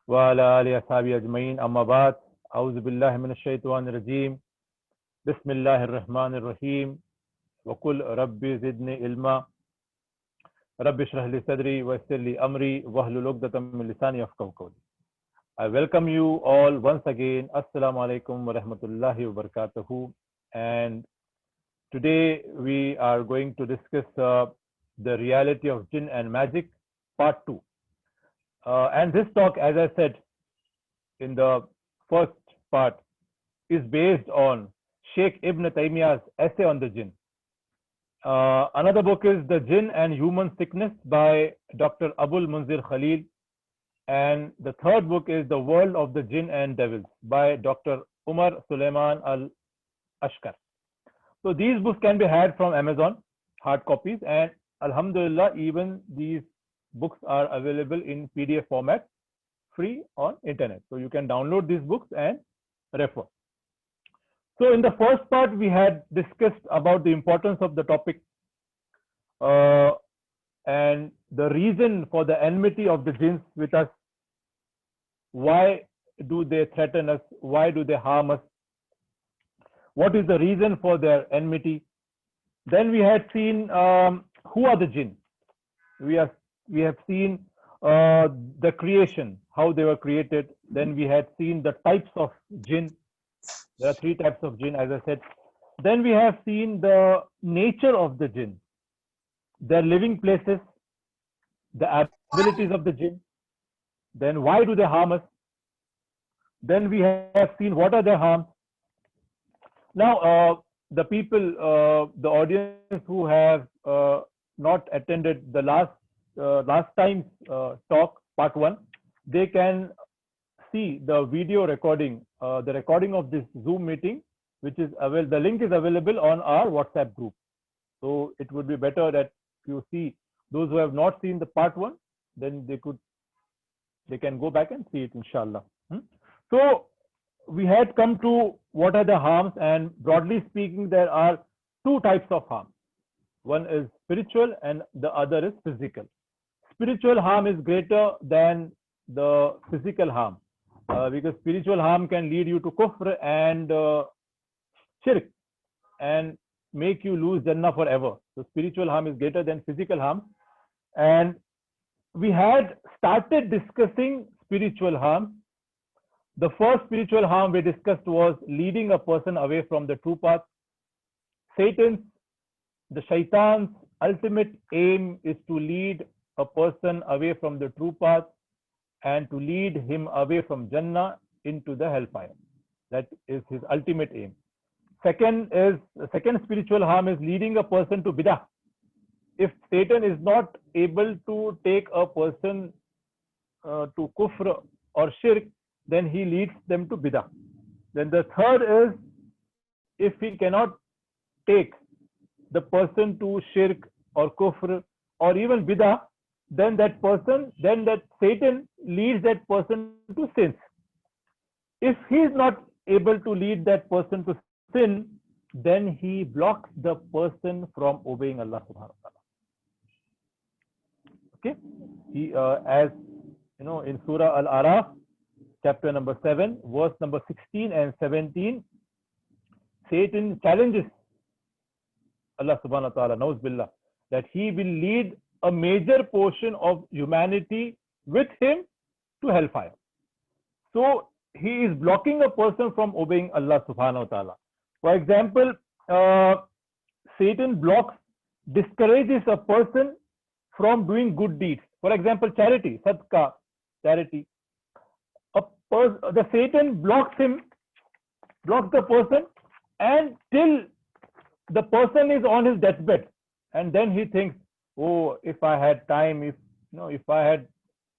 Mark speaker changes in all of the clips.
Speaker 1: وعلى آله وصحبه أجمعين أما بعد أعوذ بالله من الشيطان الرجيم بسم الله الرحمن الرحيم وقل ربي زدني علما رب اشرح لي صدري ويسر لي أمري واحلل عقدة من لساني يفقهوا قولي. I welcome you all once again. Assalamu alaikum wa rahmatullahi wa barakatuhu. And today we are going to discuss the reality of jinn and magic, part 2. And this talk, as I said in the first part, is based on Sheikh Ibn Taymiyyah's essay on the jinn. Another book is The Jinn and Human Sickness by Dr. Abul Munzir Khalil. And the third book is The World of the Jinn and Devils by Dr. Umar Sulaiman Al-Ashkar. So these books can be had from Amazon, hard copies, and Alhamdulillah, even these books are available in PDF format, free on internet. So you can download these books and refer. So in the first part, we had discussed about the importance of the topic and the reason for the enmity of the jinns with us. Why do they threaten us? Why do they harm us? What is the reason for their enmity? Then we had seen who are the jinn. We have seen the creation, how they were created. Then we had seen the types of jinn. There are 3 types of jinn, as I said. Then we have seen the nature of the jinn, their living places, the abilities of the jinn. Then why do they harm us? Then we have seen what are their harms. Now, the people, the audience who have not attended the last time's talk, part 1, they can see the video recording, the recording of this Zoom meeting, which is available. The link is available on our WhatsApp group. So it would be better that you see those who have not seen the part 1, then they can go back and see it, inshallah. So we had come to what are the harms, and broadly speaking, there are 2 types of harm. One is spiritual and the other is physical. Spiritual harm is greater than the physical harm because spiritual harm can lead you to kufr and shirk and make you lose Jannah forever. So spiritual harm is greater than physical harm. And we had started discussing spiritual harm. The first spiritual harm we discussed was leading a person away from the true path. Satan's, the shaitan's ultimate aim is to lead a person away from the true path and to lead him away from Jannah into the hellfire. That is his ultimate aim. Second spiritual harm is leading a person to bidah. If Satan is not able to take a person to kufr or shirk, then he leads them to bidah. Then the third is, if he cannot take the person to shirk or kufr or even bidah, then that Satan leads that person to sins. If he is not able to lead that person to sin, then he blocks the person from obeying Allah subhanahu wa ta'ala. Okay, as you know, in Surah Al-Araf, chapter number 7, verse number 16 and 17, Satan challenges Allah subhanahu wa ta'ala, nauz billah, that he will lead a major portion of humanity with him to hellfire. So he is blocking a person from obeying Allah subhanahu wa ta'ala. For example, Satan discourages a person from doing good deeds. For example, charity, sadaqah, charity. The Satan blocks the person until the person is on his deathbed, and then he thinks, oh, if I had time, if I had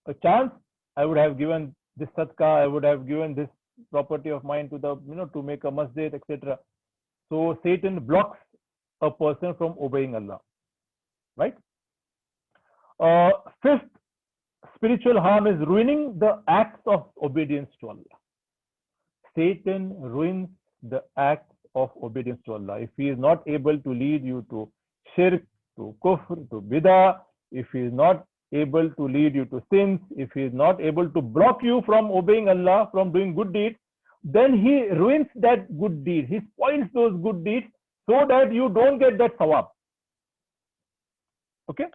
Speaker 1: a chance, I would have given this sadaqah, I would have given this property of mine to to make a masjid, etc. So Satan blocks a person from obeying Allah, right? Fifth spiritual harm is ruining the acts of obedience to Allah. Satan ruins the acts of obedience to Allah. If he is not able to lead you to shirk, to kufr, to bidah, if he is not able to lead you to sins, if he is not able to block you from obeying Allah, from doing good deeds, then he ruins that good deed. He spoils those good deeds so that you don't get that sawab. Okay?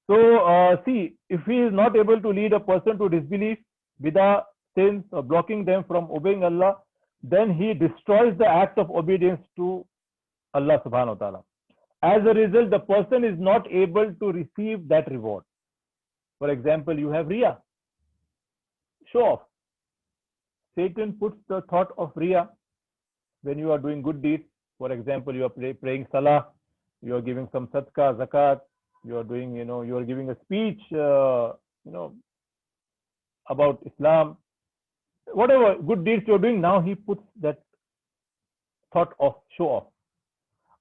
Speaker 1: So, see, if he is not able to lead a person to disbelief, bidah, sins, or blocking them from obeying Allah, then he destroys the act of obedience to Allah subhanahu wa ta'ala. As a result, the person is not able to receive that reward. For example, you have Riya, show off. Satan puts the thought of Riya when you are doing good deeds. For example, you are praying Salah, you are giving some Sadaqah, Zakat, you are doing, you are giving a speech, about Islam. Whatever good deeds you are doing, now he puts that thought of show off.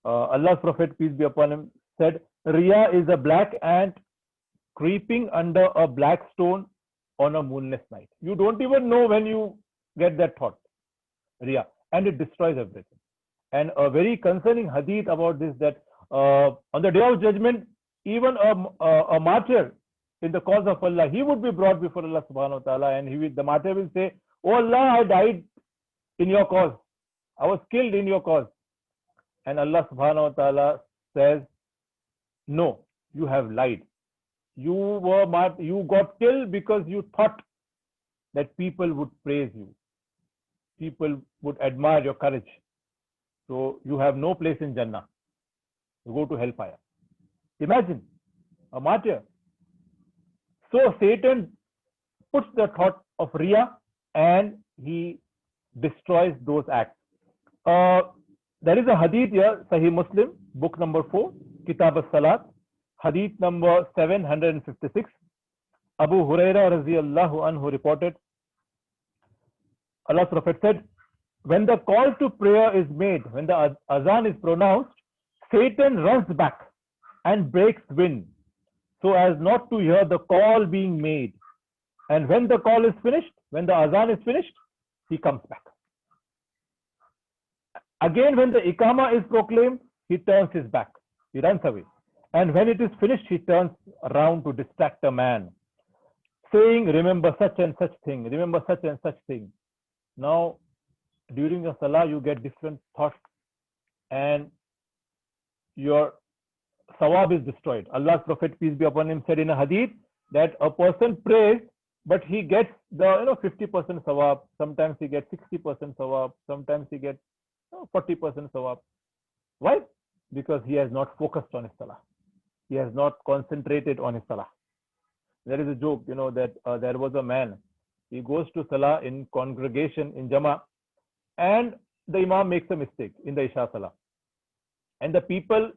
Speaker 1: Allah's Prophet, peace be upon him, said, Riya is a black ant creeping under a black stone on a moonless night. You don't even know when you get that thought, Riya, and it destroys everything. And a very concerning hadith about this, that on the day of judgment, even a martyr in the cause of Allah, he would be brought before Allah subhanahu wa ta'ala, and the martyr will say, Oh Allah, I died in your cause. I was killed in your cause. And Allah subhanahu wa ta'ala says, no, you have lied. You got killed because you thought that people would praise you. People would admire your courage. So you have no place in Jannah. You go to hellfire. Imagine a martyr. So Satan puts the thought of Riya and he destroys those acts. There is a hadith here, Sahih Muslim, book number 4, Kitab al-Salat, hadith number 756. Abu Huraira radhiyallahu anhu reported, Allah's Prophet said, when the call to prayer is made, when the azan is pronounced, Satan runs back and breaks wind so as not to hear the call being made. And when the call is finished, when the azan is finished, he comes back. Again, when the Iqama is proclaimed, he turns his back. He runs away. And when it is finished, he turns around to distract a man, saying, remember such and such thing, remember such and such thing. Now, during the Salah, you get different thoughts and your sawab is destroyed. Allah's Prophet, peace be upon him, said in a hadith that a person prays, but he gets the 50% sawab. Sometimes he gets 60% sawab. Sometimes he gets 40% sawab. Why? Because he has not focused on his salah. He has not concentrated on his salah. There is a joke, that there was a man. He goes to salah in congregation in Jama, and the Imam makes a mistake in the Isha salah. And the people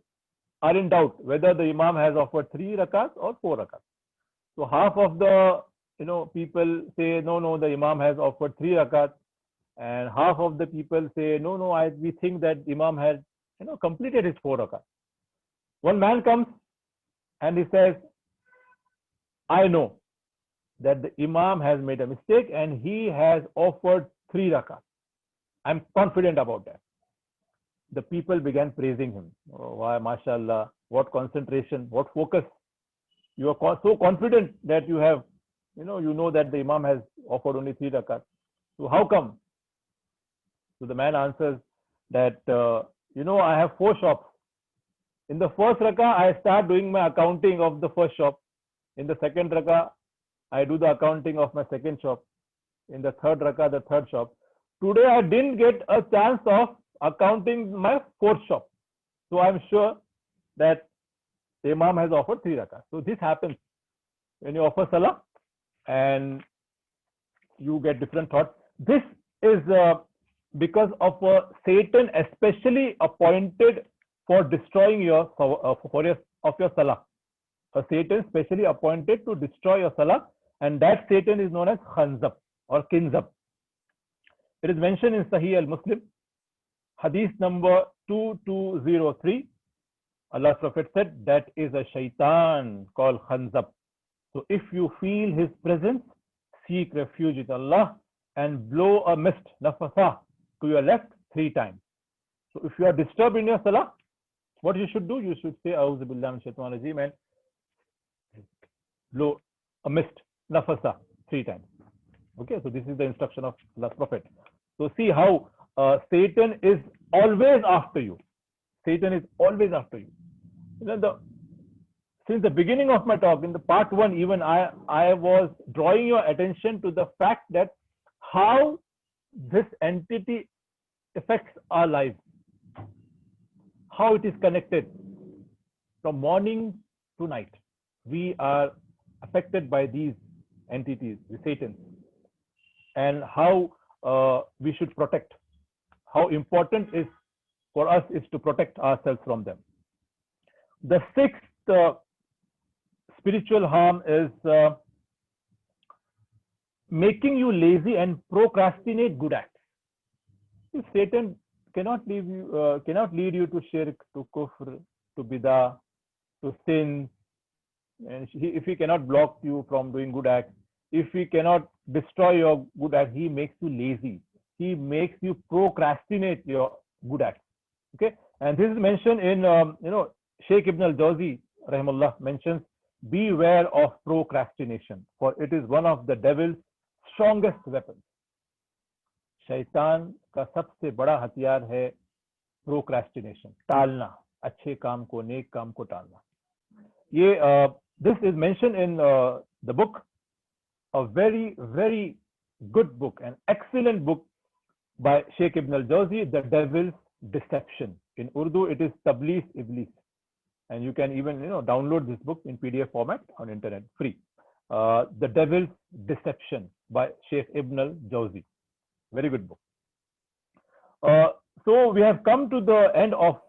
Speaker 1: are in doubt whether the Imam has offered 3 rakats or 4 rakats. So half of the people say, no, the Imam has offered 3 rakats. And half of the people say, no, we think that Imam has completed his 4 rakats. One man comes and he says, I know that the Imam has made a mistake and he has offered 3 rakats. I'm confident about that. The people began praising him. Oh, why, mashallah, what concentration, what focus. You are so confident that you have, you know that the Imam has offered only 3 rakats. So how come? So the man answers that, I have 4 shops. In the first rakah, I start doing my accounting of the first shop. In the second rakah, I do the accounting of my second shop. In the third rakah, the third shop. Today, I didn't get a chance of accounting my 4th shop. So I'm sure that the Imam has offered 3 rakahs. So this happens when you offer salah and you get different thoughts. This is because of Satan especially appointed for destroying your salah. A Satan specially appointed to destroy your salah, and that Satan is known as Khanzab or Kinzab. It is mentioned in Sahih al-Muslim, hadith number 2203. Allah's Prophet said that is a shaitan called Khanzab. So if you feel his presence, seek refuge with Allah and blow a mist, nafasa, to your left 3 times. So if you are disturbed in your salah, what you should do? You should say, A'udhu billahi minash shaitanir rajeem, and blow a mist, nafasa, 3 times. Okay, so this is the instruction of Allah's Prophet. So see how Satan is always after you. Satan is always after you. Since the beginning of my talk, in the part 1, even I was drawing your attention to the fact that how this entity affects our lives, how it is connected from morning to night. We are affected by these entities, the Satan, and how we should protect. How important is for us is to protect ourselves from them. The 6th spiritual harm is making you lazy and procrastinate good acts. If Satan cannot lead you to shirk, to kufr, to bidah, to sin, and if he cannot block you from doing good acts, if he cannot destroy your good acts, he makes you lazy. He makes you procrastinate your good acts. Okay, and this is mentioned in Sheikh Ibn al-Jawzi rahimahullah mentions, beware of procrastination, for it is one of the devil's strongest weapons. शैतान का सबसे बड़ा हथियार है procrastination, टालना, अच्छे काम को, नेक काम को टालना. ये this is mentioned in the book, a very, very good book, an excellent book by Sheikh Ibn al-Jawzi, The Devil's Deception. In Urdu, it is Tablis Iblis. And you can even download this book in PDF format on internet, free. The Devil's Deception by Sheikh Ibn al-Jawzi. Very good book. So we have come to the end of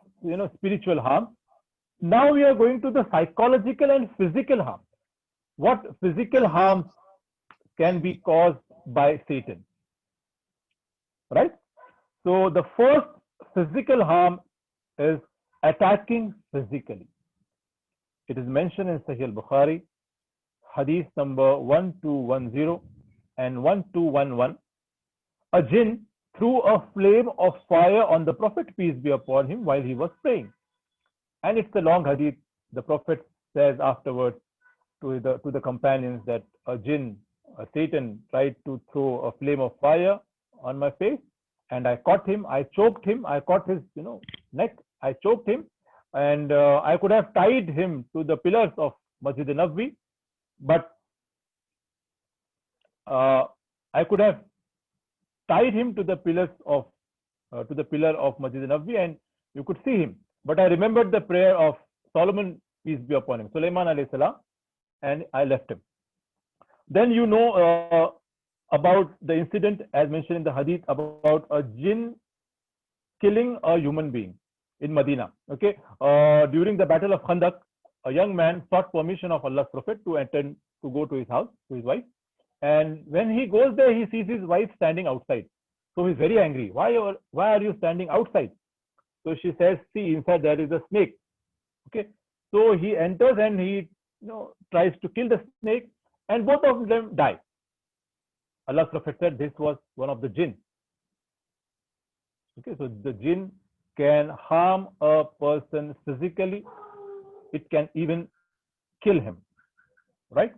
Speaker 1: spiritual harm. Now we are going to the psychological and physical harm. What physical harm can be caused by Satan? Right? So the first physical harm is attacking physically. It is mentioned in Sahih al-Bukhari, hadith number 1210 and 1211. A jinn threw a flame of fire on the Prophet, peace be upon him, while he was praying. And it's a long hadith. The Prophet says afterwards to the companions that a jinn, a Satan, tried to throw a flame of fire on my face, and I caught him, I choked him, I caught his neck, I choked him, and I could have tied him to the pillars of Masjid Nabawi, but I could have tied him to the pillars of the pillar of Masjid Nabawi, and you could see him. But I remembered the prayer of Solomon, peace be upon him, Sulaiman alayhi salam, and I left him. Then about the incident as mentioned in the hadith about a jinn killing a human being in Medina. Okay, during the battle of Khandaq, a young man sought permission of Allah's Prophet to go to his house, to his wife. And when he goes there, he sees his wife standing outside. So he's very angry. Why are you standing outside? So she says, see, inside there is a snake. Okay. So he enters and he tries to kill the snake, and both of them die. Allah's Prophet said this was one of the jinn. Okay, so the jinn can harm a person physically. It can even kill him. Right?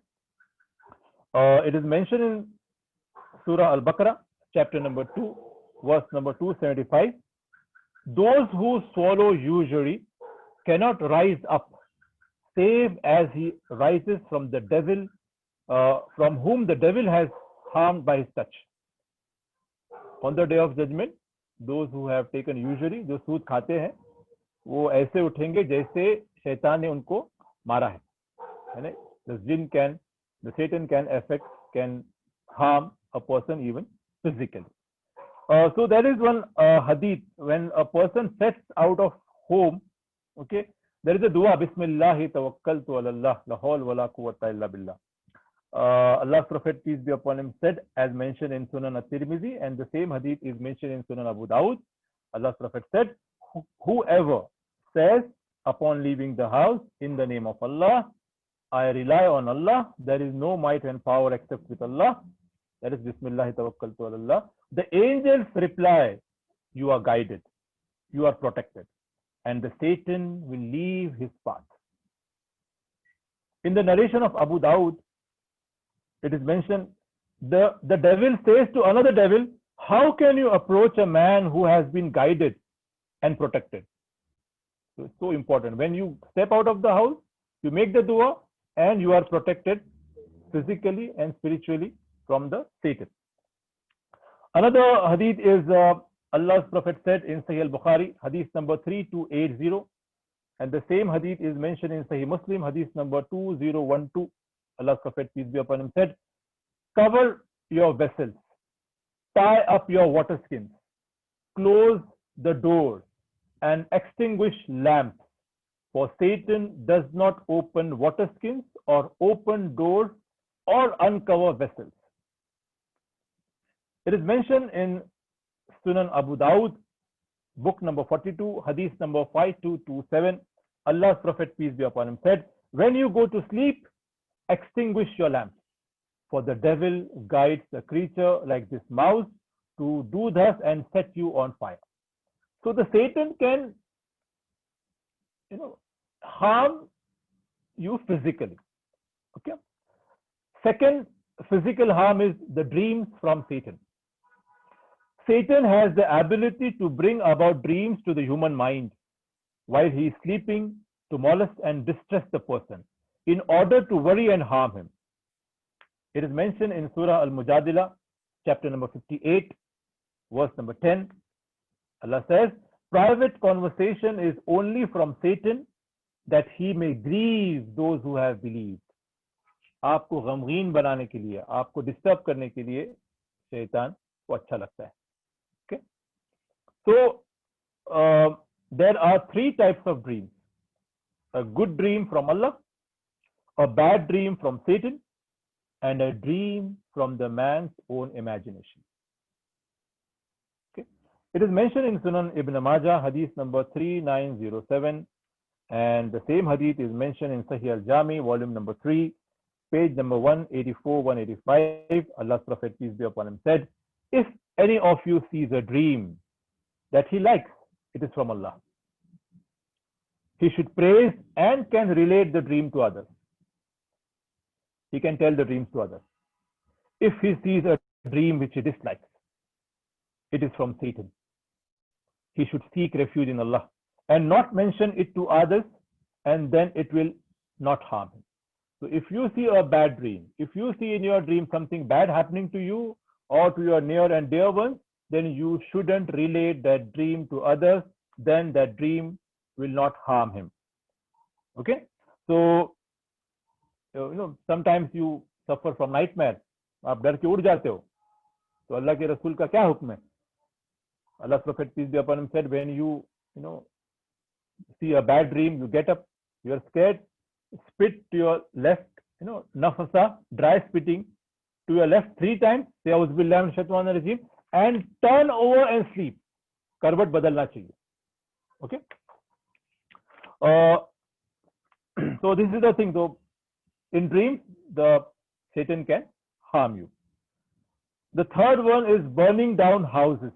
Speaker 1: It is mentioned in Surah Al-Baqarah, chapter number 2, verse number 275. Those who swallow usury cannot rise up, save as he rises from the devil, from whom the devil has harmed by his touch. On the day of judgment, those who have taken usury, जो सूद खाते हैं, वो ऐसे उठेंगे जैसे शैतान ने उनको मारा है. The Satan can harm a person even physically. So there is one hadith, when a person sets out of home, okay, there is a dua, Bismillahi tawakkaltu ala Allah, la hawl wa la quwwata illa billah. Allah's Prophet, peace be upon him, said, as mentioned in Sunan at-Tirmidhi, and the same hadith is mentioned in Sunan Abu Dawud. Allah's Prophet said, whoever says upon leaving the house, in the name of Allah, I rely on Allah, there is no might and power except with Allah, that is Bismillah tawakkaltu ala Allah, the angels reply, you are guided, you are protected, and the Satan will leave his path. In the narration of Abu Dawud, it is mentioned, the devil says to another devil, how can you approach a man who has been guided and protected? So it's so important. When you step out of the house, you make the dua and you are protected physically and spiritually from the Satan. Another hadith is Allah's Prophet said in Sahih al-Bukhari, hadith number 3280, and the same hadith is mentioned in Sahih Muslim, hadith number 2012. Allah's Prophet, peace be upon him, said, cover your vessels, tie up your water skins, close the doors, and extinguish lamps, for Satan does not open water skins or open doors or uncover vessels. It is mentioned in Sunan Abu Dawud, book number 42, hadith number 5227. Allah's Prophet, peace be upon him, said, when you go to sleep, extinguish your lamps, for the devil guides a creature like this mouse to do thus and set you on fire. So the Satan can, harm you physically. Okay. Second physical harm is the dreams from Satan. Satan has the ability to bring about dreams to the human mind while he is sleeping to molest and distress the person in order to worry and harm him. It is mentioned in Surah Al-Mujadila, chapter number 58, verse number 10. Allah says, private conversation is only from Satan that he may grieve those who have believed. आपको गमगीन बनाने के लिए, आपको disturb करने के लिए शैतान को अच्छा लगता है. Okay. So there are three types of dreams: a good dream from Allah, a bad dream from Satan, and a dream from the man's own imagination. Okay. It is mentioned in Sunan Ibn Majah, hadith number 3907, and the same hadith is mentioned in Sahih al-Jami, volume number 3, page number 184, 185. Allah's Prophet, peace be upon him, said, if any of you sees a dream that he likes, it is from Allah. He should praise and can relate the dream to others. He can tell the dreams to others. If he sees a dream which he dislikes, it is from Satan. He should seek refuge in Allah and not mention it to others, and then it will not harm him. So if you see a bad dream, if you see in your dream something bad happening to you or to your near and dear ones, then you shouldn't relate that dream to others, then that dream will not harm him. Okay? So, sometimes you suffer from nightmare. आप डर के उड़ जाते हो. तो अल्लाह के रसूल का क्या हुक्म है? Allah's Prophet, peace be upon him, said, when you see a bad dream, you get up, you are scared, spit to your left, nafasa, dry spitting to your left 3 times, say Auzubillahi minash shaitanir rajim, and turn over and sleep. Karvat badalna chahiye. Okay. So this is the thing. So in dreams, the Satan can harm you. The third one is burning down houses.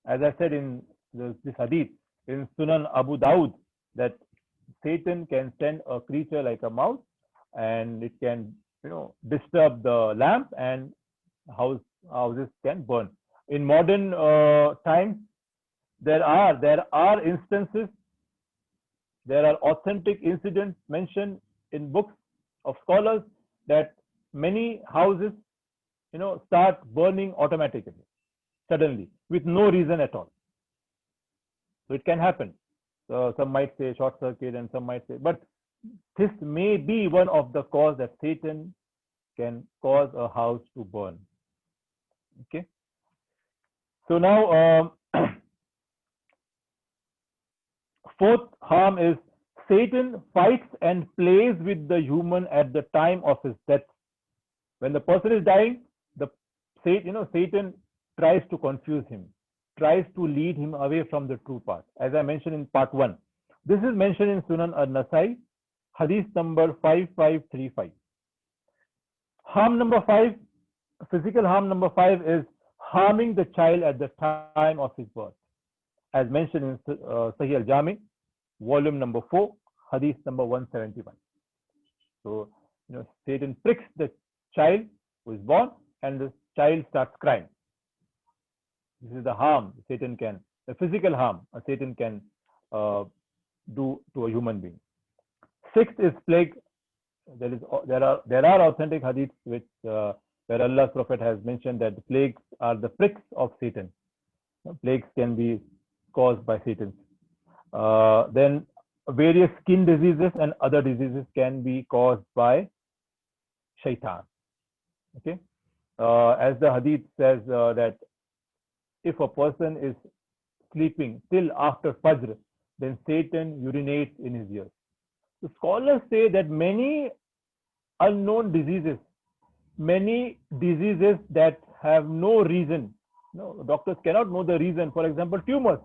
Speaker 1: As I said in this hadith in Sunan Abu Dawud, that Satan can send a creature like a mouse, and it can disturb the lamp, and houses can burn. In modern times, there are instances, there are authentic incidents mentioned in books of scholars that many houses start burning automatically, suddenly, with no reason at all. So it can happen. So some might say short circuit, and some might say, but this may be one of the cause that Satan can cause a house to burn. Okay. So now, fourth harm is Satan fights and plays with the human at the time of his death. When the person is dying, Satan tries to confuse him, tries to lead him away from the true path. As I mentioned in part 1, this is mentioned in Sunan al-Nasai, hadith number 5535. Harm number 5, physical harm number 5 is harming the child at the time of his birth, as mentioned in Sahih al-Jami, volume number 4, hadith number 171. So, Satan pricks the child who is born, and the child starts crying. This is the harm Satan can, the physical harm Satan can do to a human being. Sixth is plague. There are authentic hadiths which where Allah's Prophet has mentioned that the plagues are the pricks of Satan. Plagues can be caused by Satan. Then various skin diseases and other diseases can be caused by shaitan. Okay, as the hadith says that if a person is sleeping till after Fajr, then Satan urinates in his ears. So scholars say that many unknown diseases, many diseases that have no reason, doctors cannot know the reason. For example, tumors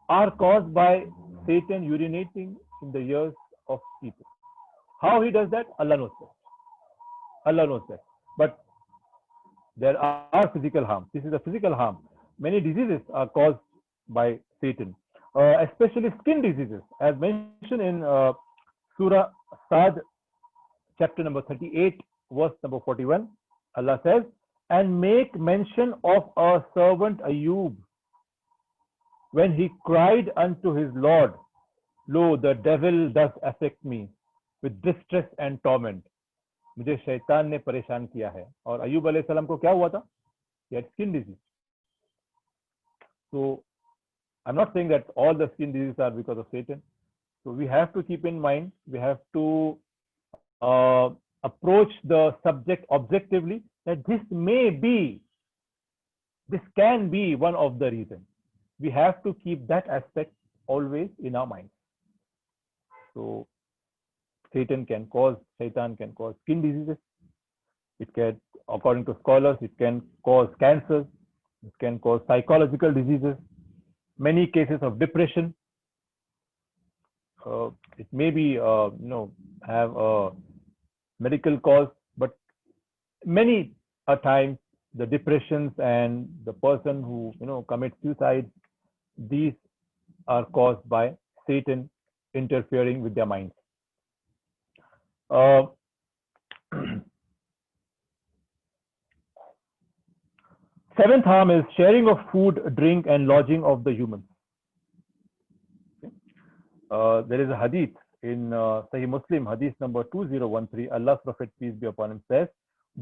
Speaker 1: are caused by Satan urinating in the ears of people. How he does that? Allah knows that. Allah knows that. But there are physical harm. This is a physical harm. Many diseases are caused by Satan, especially skin diseases. As mentioned in Surah Sad, chapter number 38, verse number 41, Allah says, and make mention of our servant Ayub, when he cried unto his Lord, lo, the devil does affect me with distress and torment. मुझे शैतान ने परेशान किया है. और अय्यूब अलैहि सलाम को क्या हुआ था? He had skin disease. So I'm not saying that all the skin diseases are because of Satan. So we have to keep in mind, we have to approach the subject objectively, that this can be one of the reasons. We have to keep that aspect always in our mind. So Satan can cause skin diseases. It can, according to scholars, it can cause cancers. It can cause psychological diseases. Many cases of depression. It may be, have a medical cause, but many a times the depressions and the person who commits suicide, these are caused by Satan interfering with their minds. Seventh harm is sharing of food, drink, and lodging of the humans. There is a hadith in Sahih Muslim, hadith number 2013. Allah's Prophet, peace be upon him, says,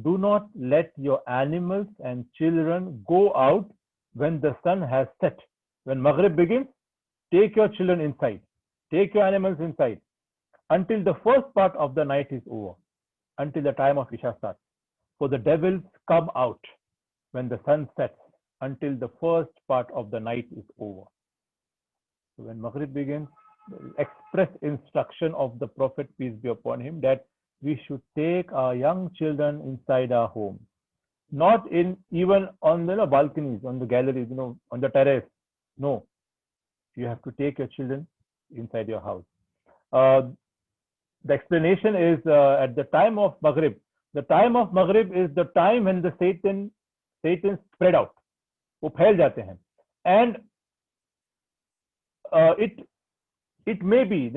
Speaker 1: do not let your animals and children go out when the sun has set. When Maghrib begins, take your children inside, take your animals inside, until the first part of the night is over, until the time of Isha starts. For the devils come out when the sun sets, until the first part of the night is over. So when Maghrib begins, the express instruction of the Prophet, peace be upon him, that we should take our young children inside our home, not even on the balconies, on the galleries, on the terrace. No, you have to take your children inside your house. The explanation is at the time of Maghrib. The time of Maghrib is the time when the Satan spread out. वो फैल जाते हैं. And it may be,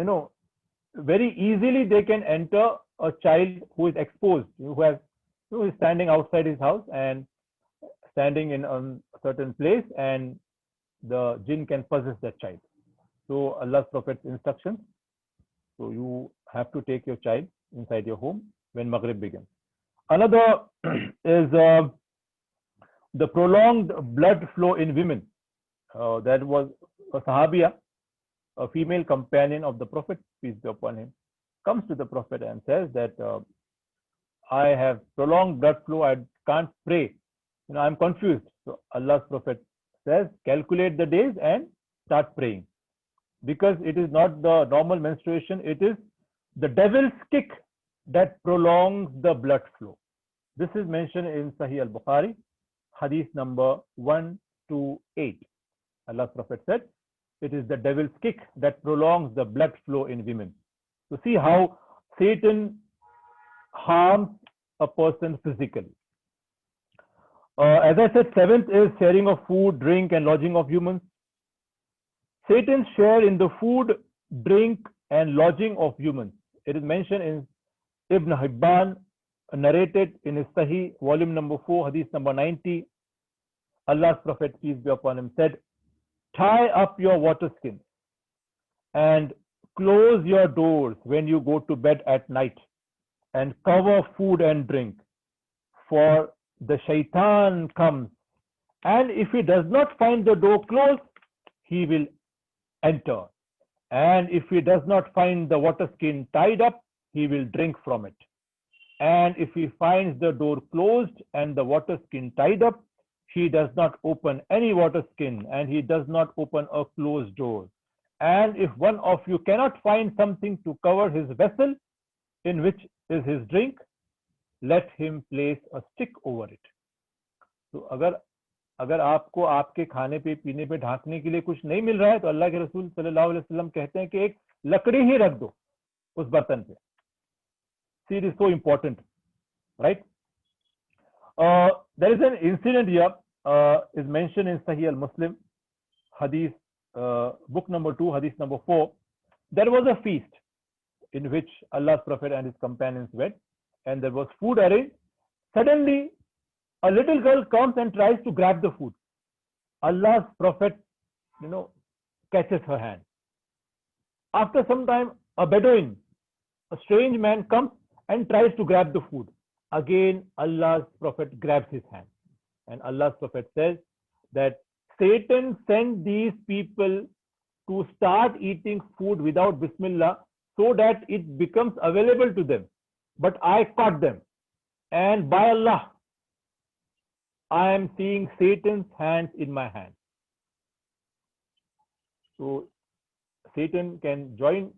Speaker 1: very easily they can enter a child who is exposed, who is standing outside his house and standing in a certain place, and the jinn can possess that child. So Allah's Prophet's instructions. So you have to take your child inside your home when Maghrib begins. Another is the prolonged blood flow in women. That was a Sahabiya, a female companion of the Prophet, peace be upon him, comes to the Prophet and says that I have prolonged blood flow, I can't pray. I'm confused. So Allah's Prophet says, calculate the days and start praying. Because it is not the normal menstruation, it is the devil's kick that prolongs the blood flow. This is mentioned in Sahih al-Bukhari, hadith number 128. Allah's Prophet said, it is the devil's kick that prolongs the blood flow in women. So see how Satan harms a person physically. As I said, seventh is sharing of food, drink, and lodging of humans. Satan's share in the food, drink, and lodging of humans. It is mentioned in Ibn Hibban narrated in his Sahih, volume number 4, hadith number 90, Allah's Prophet, peace be upon him, said, tie up your water skin and close your doors when you go to bed at night, and cover food and drink, for the shaitan comes, and if he does not find the door closed, he will enter. And if he does not find the water skin tied up, he will drink from it. And if he finds the door closed and the water skin tied up, he does not open any water skin, and he does not open a closed door. And if one of you cannot find something to cover his vessel in which is his drink, let him place a stick over it. तो अगर आपको आपके खाने पे पीने पे ढांकने के लिए कुछ नहीं मिल रहा है, तो अल्लाह के रसूल सल्लल्लाहु अलैहि वसल्लम कहते हैं कि एक लकड़ी ही रख दो उस बर्तन पे. See, it is so important, right? There is an incident here, is mentioned in Sahih al-Muslim, hadith, book number 2, hadith number 4. There was a feast in which Allah's Prophet and his companions went, and there was food arranged. Suddenly, a little girl comes and tries to grab the food. Allah's Prophet, catches her hand. After some time, a Bedouin, a strange man, comes and tries to grab the food. Again, Allah's Prophet grabs his hand. And Allah's Prophet says that Satan sent these people to start eating food without Bismillah so that it becomes available to them. But I caught them. And by Allah, I am seeing Satan's hands in my hand. So Satan can join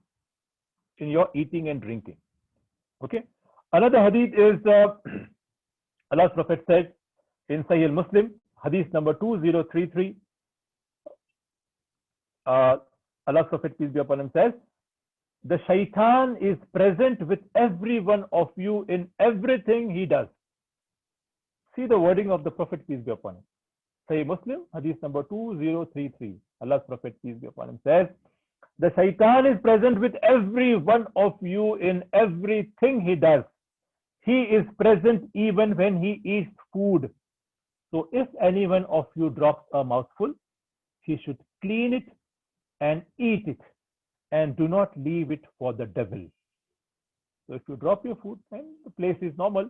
Speaker 1: in your eating and drinking. Okay. Another hadith is Allah's Prophet said in Sahih al-Muslim, hadith number 2033. Allah's Prophet, peace be upon him, says, the shaitan is present with every one of you in everything he does. See the wording of the Prophet, peace be upon him. Sahih Muslim, hadith number 2033. Allah's Prophet, peace be upon him, says, the shaitan is present with every one of you in everything he does. He is present even when he eats food. So if any one of you drops a mouthful, he should clean it and eat it, and do not leave it for the devil. So if you drop your food and the place is normal,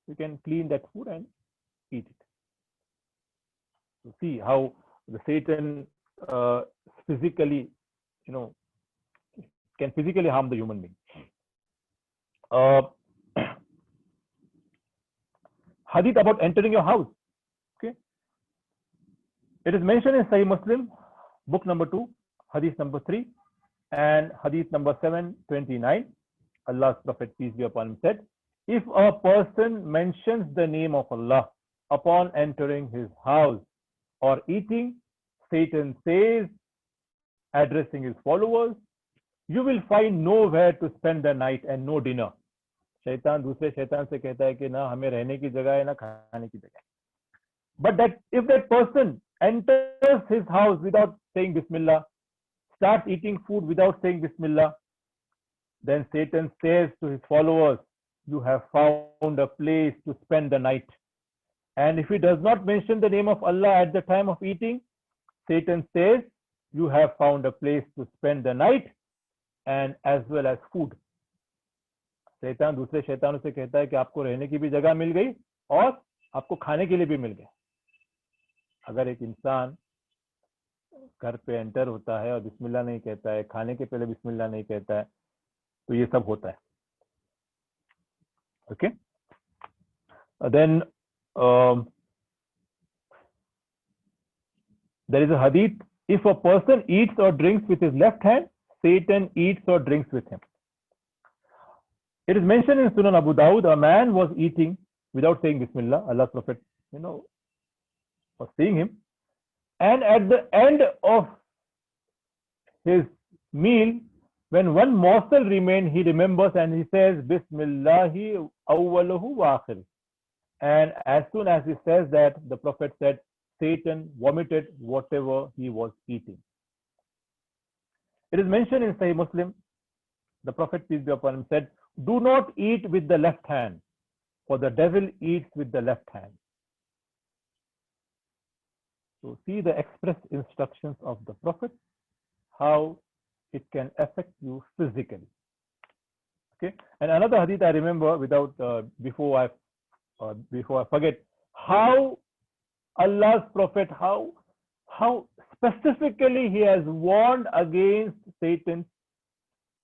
Speaker 1: you can clean that food and eat it. So see how the Satan physically, can physically harm the human being. Hadith about entering your house. Okay, it is mentioned in Sahih Muslim, book number 2, hadith number 3, and hadith number 729. Allah's Prophet, peace be upon him, said, if a person mentions the name of Allah upon entering his house or eating, Satan says, addressing his followers, you will find nowhere to spend the night and no dinner. शैतान दूसरे शैतान से कहता है कि ना हमें रहने की जगह है ना खाने की जगह. But that if that person enters his house without saying Bismillah, starts eating food without saying Bismillah, then Satan says to his followers, you have found a place to spend the night. And if he does not mention the name of Allah at the time of eating, Satan says, you have found a place to spend the night and as well as food. शैतान दूसरे शैतानों से कहता है कि आपको रहने की भी जगह मिल गई और आपको खाने के लिए भी मिल गया. अगर एक इंसान घर पे एंटर होता है और बिस्मिल्लाह नहीं कहता है, खाने के पहले बिस्मिल्लाह नहीं कहता है, तो ये सब होता है. Okay. Then there is a hadith, if a person eats or drinks with his left hand, Satan eats or drinks with him. It is mentioned in Sunan Abu Dawud, a man was eating without saying Bismillah. Allah's Prophet, was seeing him. And at the end of his meal, when one morsel remained, he remembers and he says, Bismillahi awwaluhu wa akhir. And as soon as he says that, the Prophet said, Satan vomited whatever he was eating. It is mentioned in Sahih Muslim, the Prophet, peace be upon him, said, do not eat with the left hand, for the devil eats with the left hand. So see the express instructions of the Prophet, how it can affect you physically. Okay. And another hadith I remember before I forget, how Allah's Prophet, how specifically he has warned against Satan,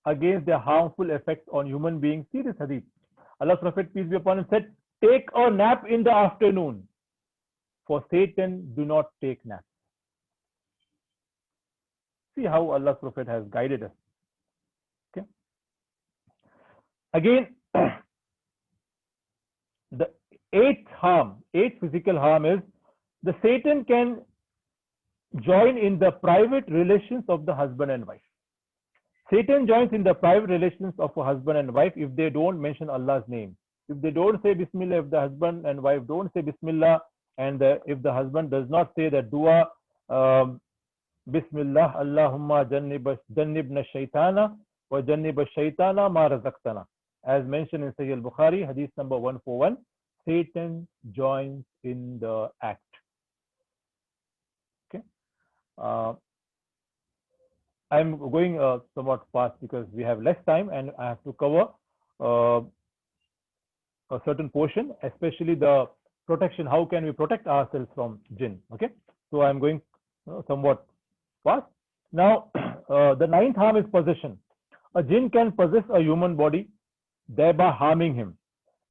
Speaker 1: against their harmful effects on human beings. See this hadith. Allah's Prophet, peace be upon him, said, take a nap in the afternoon, for Satan do not take naps. See how Allah's Prophet has guided us. Okay. Again, the eighth physical harm is the Satan can join in the private relations of the husband and wife. Satan joins in the private relations of a husband and wife if they don't mention Allah's name. If they don't say Bismillah, if the husband and wife don't say Bismillah, and if the husband does not say the dua, Bismillah, Allahumma jannibna shaytana wa janniba shaytana ma razaqtana. As mentioned in Sahih al-Bukhari, hadith number 141, Satan joins in the act. Okay. I'm going somewhat fast because we have less time and I have to cover a certain portion, especially the protection. How can we protect ourselves from jinn? Okay. So I'm going somewhat fast. Now, the ninth harm is possession. A jinn can possess a human body, thereby harming him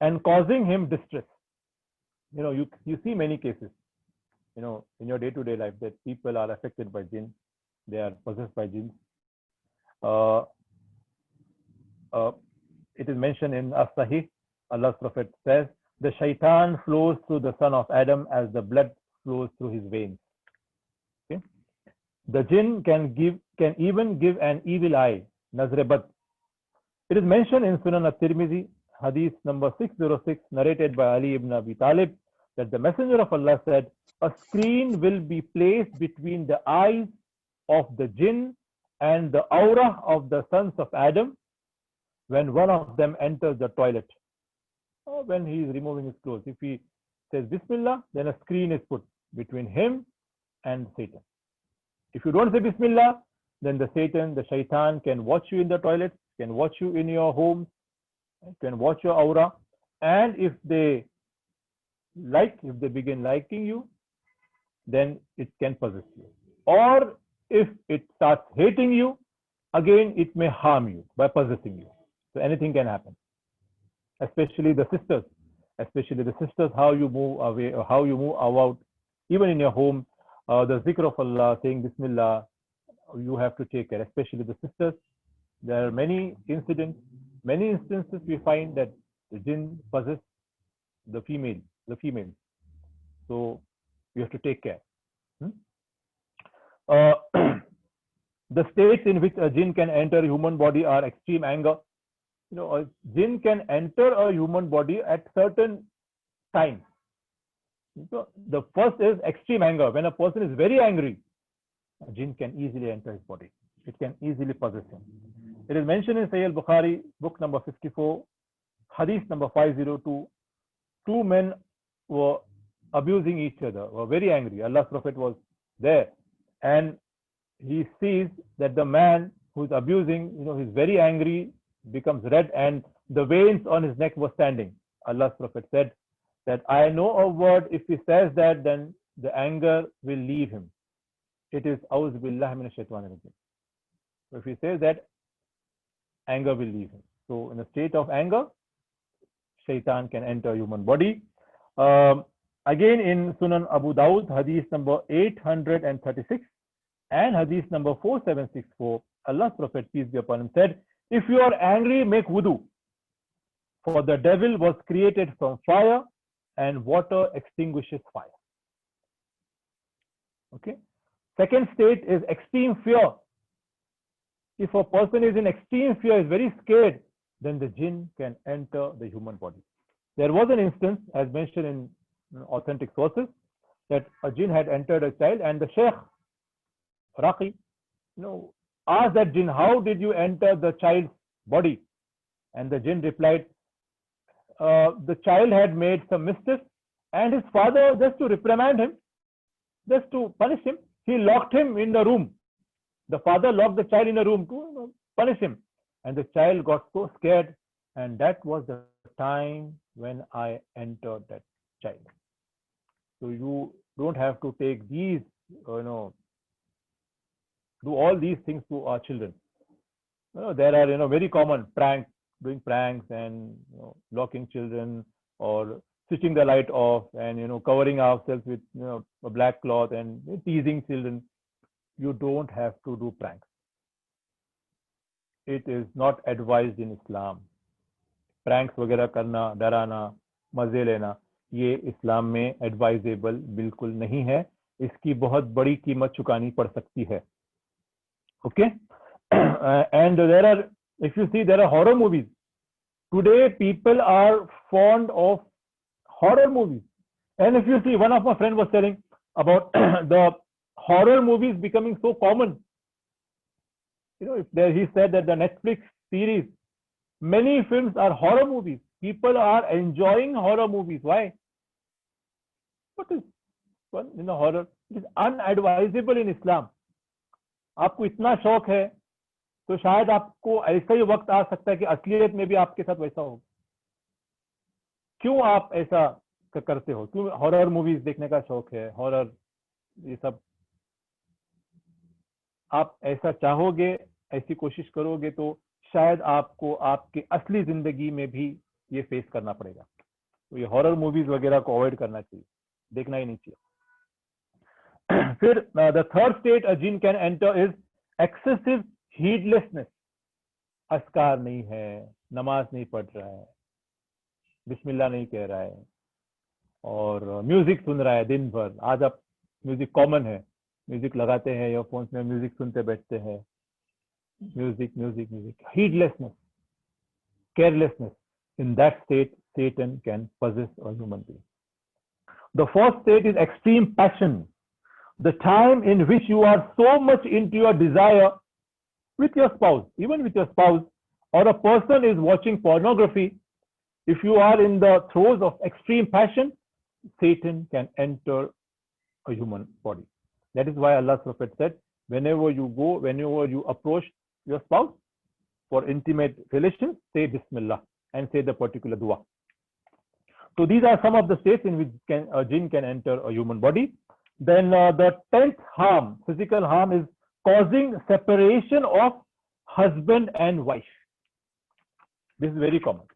Speaker 1: and causing him distress. You see many cases, in your day-to-day life that people are affected by jinn, they are possessed by jinns. It is mentioned in As-Sahih, Allah's Prophet says, the shaitan flows through the son of Adam as the blood flows through his veins. Okay? The jinn can even give an evil eye, nazre bad. It is mentioned in Sunan at-Tirmidhi, hadith number 606, narrated by Ali ibn Abi Talib, that the Messenger of Allah said, a screen will be placed between the eyes of the jinn and the aura of the sons of Adam when one of them enters the toilet or when he is removing his clothes. If he says Bismillah, then a screen is put between him and Satan. If you don't say Bismillah, then the shaitan can watch you in the toilet, can watch you in your home, can watch your aura, and if they begin liking you, then it can possess you. Or if it starts hating you, again it may harm you by possessing you. So anything can happen. Especially the sisters, how you move away or how you move about, even in your home, the zikr of Allah, saying Bismillah, you have to take care, especially the sisters. There are many instances we find that the jinn possess the female. So you have to take care. The states in which a jinn can enter a human body are extreme anger. A jinn can enter a human body at certain times. So the first is extreme anger. When a person is very angry, a jinn can easily enter his body. It can easily possess him. It is mentioned in Sahih al-Bukhari, book number 54, hadith number 502. Two men were abusing each other, were very angry. Allah's Prophet was there, and he sees that the man who is abusing, he's very angry, becomes red, and the veins on his neck were standing. Allah's Prophet said that I know a word, if he says that, then the anger will leave him. It is A'udhu Billahi Minash Shaitanir Rajim. So if he says that, anger will leave him. So in a state of anger, shaitan can enter human body. Again in Sunan Abu Dawud, hadith number 836 and hadith number 4764, Allah's Prophet, peace be upon him, said, if you are angry, make wudu, for the devil was created from fire and water extinguishes fire. Okay. Second state is extreme fear. If a person is in extreme fear, is very scared, then the jinn can enter the human body. There was an instance, as mentioned in authentic sources, that a jinn had entered a child, and the Sheikh Raqi, asked that jinn, how did you enter the child's body? And the jinn replied, the child had made some mischief, and his father, just to reprimand him, just to punish him, he locked him in the room. The father locked the child in a room to punish him. And the child got so scared, and that was the time when I entered that child. So you don't have to take these, do all these things to our children. There are, very common doing pranks and locking children or switching the light off and covering ourselves with a black cloth and teasing children. You don't have to do pranks. It is not advised in Islam. Pranks वगैरह करना, डराना, मजे लेना, ये इस्लाम में advisable बिल्कुल नहीं है. इसकी बहुत बड़ी कीमत चुकानी पड़ सकती है. Okay? And there are, if you see, there are horror movies. Today, people are fond of horror movies. And if you see, one of my friends was telling about the horror movies becoming so common. He said that the Netflix series, many films are horror movies. People are enjoying horror movies. Why? What is fun in a horror? It is unadvisable in Islam. आपको इतना शौक है तो शायद आपको ऐसा ही वक्त आ सकता है कि असलियत में भी आपके साथ वैसा हो. क्यों आप ऐसा करते हो? क्यों हॉरर मूवीज देखने का शौक है, हॉरर ये सब? आप ऐसा चाहोगे, ऐसी कोशिश करोगे तो शायद आपको आपके असली जिंदगी में भी ये फेस करना पड़ेगा. तो ये हॉरर मूवीज वगैरह को अवॉइड करना चाहिए, देखना ही नहीं चाहिए. फिर the third state a jinn can enter is excessive heedlessness. अस्कार नहीं है, नमाज नहीं पढ़ रहा है, बिस्मिल्लाह नहीं कह रहा है और म्यूजिक सुन रहा है दिन भर. आज आप म्यूजिक कॉमन है, म्यूजिक लगाते हैं, ईयरफोन्स में म्यूजिक सुनते बैठते हैं, music music music. heedlessness, carelessness. In that state, Satan can possess a human being. The fourth state is extreme passion. The time in which you are so much into your desire with your spouse, even with your spouse, or a person is watching pornography. If you are in the throes of extreme passion, Satan can enter a human body. That is why Allah's Prophet said, whenever you approach your spouse for intimate relations, say Bismillah and say the particular dua. So these are some of the states in which a jinn can enter a human body. Then the 10th harm, physical harm, is causing separation of husband and wife. This is very common.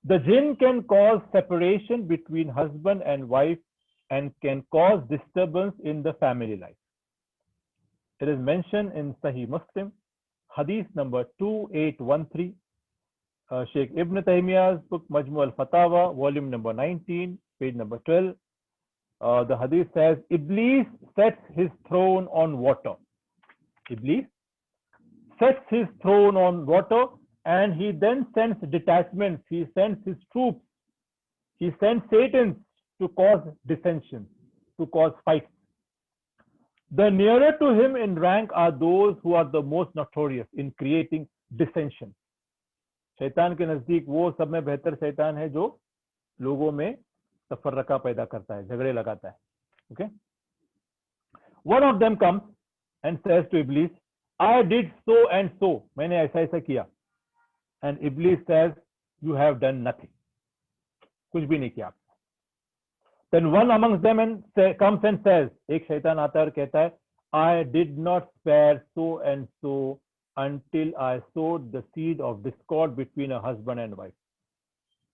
Speaker 1: The jinn can cause separation between husband and wife and can cause disturbance in the family life. It is mentioned in Sahih Muslim, Hadith number 2813, Sheikh Ibn Taymiyyah's book Majmu al-Fatawa, volume number 19, page number 12. The hadith says, Iblis sets his throne on water. Iblis sets his throne on water, and he then sends detachments, he sends his troops, he sends Satan to cause dissensions, to cause fights. The nearer to him in rank are those who are the most notorious in creating dissension. शैतान के नजदीक वो सब में बेहतर शैतान है जो लोगों में तफर्रका पैदा करता है, झगड़े लगाता है. Okay? One of them comes and says to Iblis, I did so and so. मैंने ऐसा ऐसा किया. And Iblis says, you have done nothing. कुछ भी नहीं किया. Then one amongst them comes and says, एक शैतान आता है और कहता है, I did not spare so and so until I sowed the seed of discord between a husband and wife.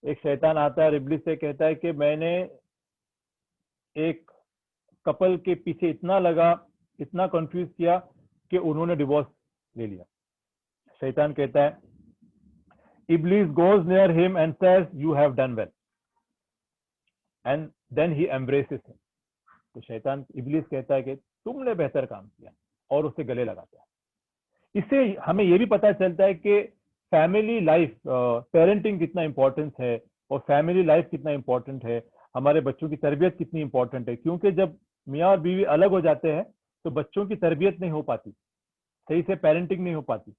Speaker 1: एक शैतान आता है, इब्लिस से कहता है कि मैंने एक कपल के पीछे इतना लगा, इतना कंफ्यूज किया कि उन्होंने डिवोर्स ले लिया. शैतान कहता है, Iblis goes near him and says, you have done well. And then he embraces him. तो शैतान इब्लिस कहता है कि तुमने बेहतर काम किया और उसे गले लगाता है. इससे हमें यह भी पता चलता है कि फैमिली लाइफ, पेरेंटिंग कितना इंपॉर्टेंस है और फैमिली लाइफ कितना इंपॉर्टेंट है, हमारे बच्चों की तरबियत कितनी इंपॉर्टेंट है. क्योंकि जब मियाँ और बीवी अलग हो जाते हैं तो बच्चों की तरबियत नहीं हो पाती, सही से पेरेंटिंग नहीं हो पाती.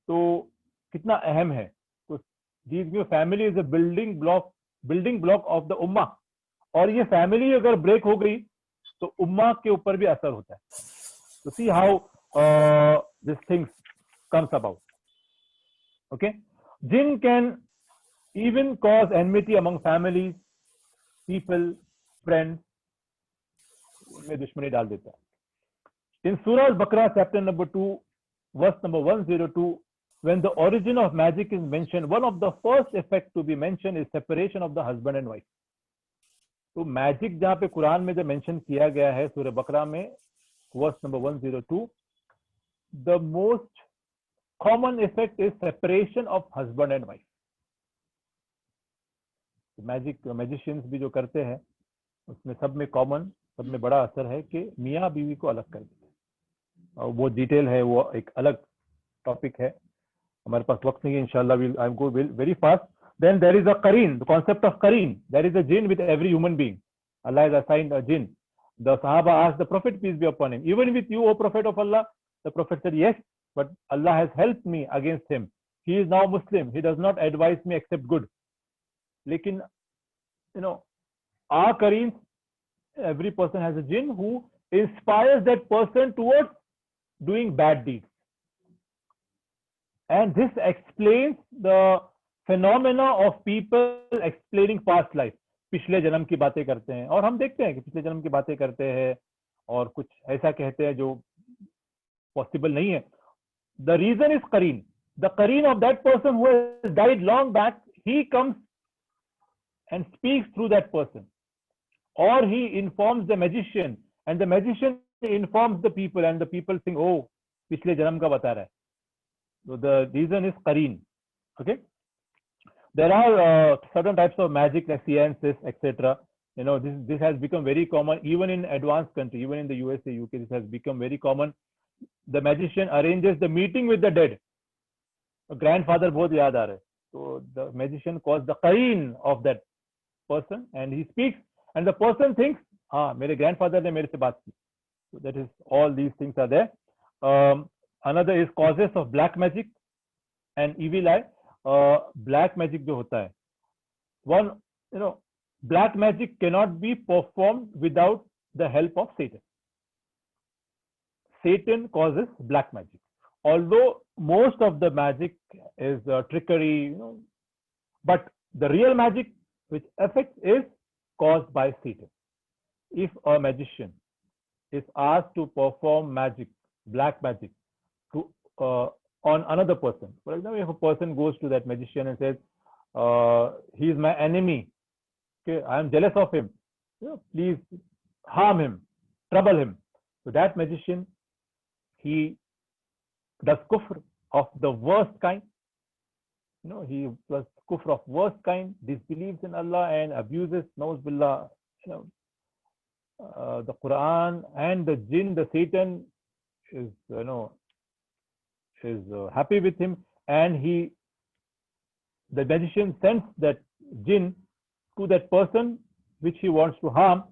Speaker 1: तो कितना अहम है. तो family is a building block of the اما, اور یہ فیملی اگر بریک ہو گئی تو اما کے اوپر بھی اثر ہوتا ہے. تو see how this things comes about. Okay, جن can even cause enmity among families, people, friends, میں دشمنی ڈال دیتا ہے. In Surah Al-Baqarah, chapter number 2, verse number 102, when the origin of magic is mentioned, one of the first effects to be mentioned is separation of the husband and wife. تو magic جہاں پہ قرآن میں جو مینشن کیا گیا ہے سورہ بقرہ میں verse number 102, the most common effect is separation of husband and wife. Magic magicians بھی جو کرتے ہیں اس میں سب میں کامن, سب میں بڑا اثر ہے کہ میاں بیوی کو الگ کر دیتے ہیں. اور وہ ڈیٹیل ہے, وہ ایک الگ ٹاپک ہے, ہمارے پاس وقت نہیں ہے انشاءاللہ. I will go very fast. Then there is a qareen, the concept of qareen. There is a jinn with every human being. Allah has assigned a jinn. The Sahaba asked the Prophet, peace be upon him, even with you, O Prophet of Allah? The Prophet said, yes, but Allah has helped me against him. He is now Muslim. He does not advise me except good. Lekin, our qareens, every person has a jinn who inspires that person towards doing bad deeds. And this explains the phenomena of people explaining past life. پچھلے جنم کی باتیں کرتے ہیں, اور ہم دیکھتے ہیں کہ پچھلے جنم کی باتیں کرتے ہیں اور کچھ ایسا کہتے ہیں جو پاسبل نہیں ہے. The reason is qareen. The qareen of that person who has died long back, he comes and speaks through that person. Or he informs the magician, and the magician informs the people, and the people think, oh, پچھلے جنم کا بتا رہا ہے. So the reason is qareen. Okay. There are certain types of magic like seances, etc. This has become very common even in advanced country, even in the USA, UK. This has become very common. The magician arranges the meeting with the dead. Grandfather both yaad aa rahe. So the magician calls the qareen of that person, and he speaks, and the person thinks, mere grandfather ne mere se baat ki. So that is, all these things are there. Another is causes of black magic and evil eye. Black magic jo hota hai, one, black magic cannot be performed without the help of Satan. Satan causes black magic. Although most of the magic is trickery, but the real magic which affects is caused by Satan. If a magician is asked to perform magic, black magic, to on another person. For example, if a person goes to that magician and says, he is my enemy, okay, I am jealous of him, please harm him, trouble him. So that magician, he does kufr of the worst kind. He does kufr of worst kind, disbelieves in Allah and abuses, nauz billah, the Quran, and the jinn, the Satan is, is happy with him, and the magician sends that jinn to that person which he wants to harm,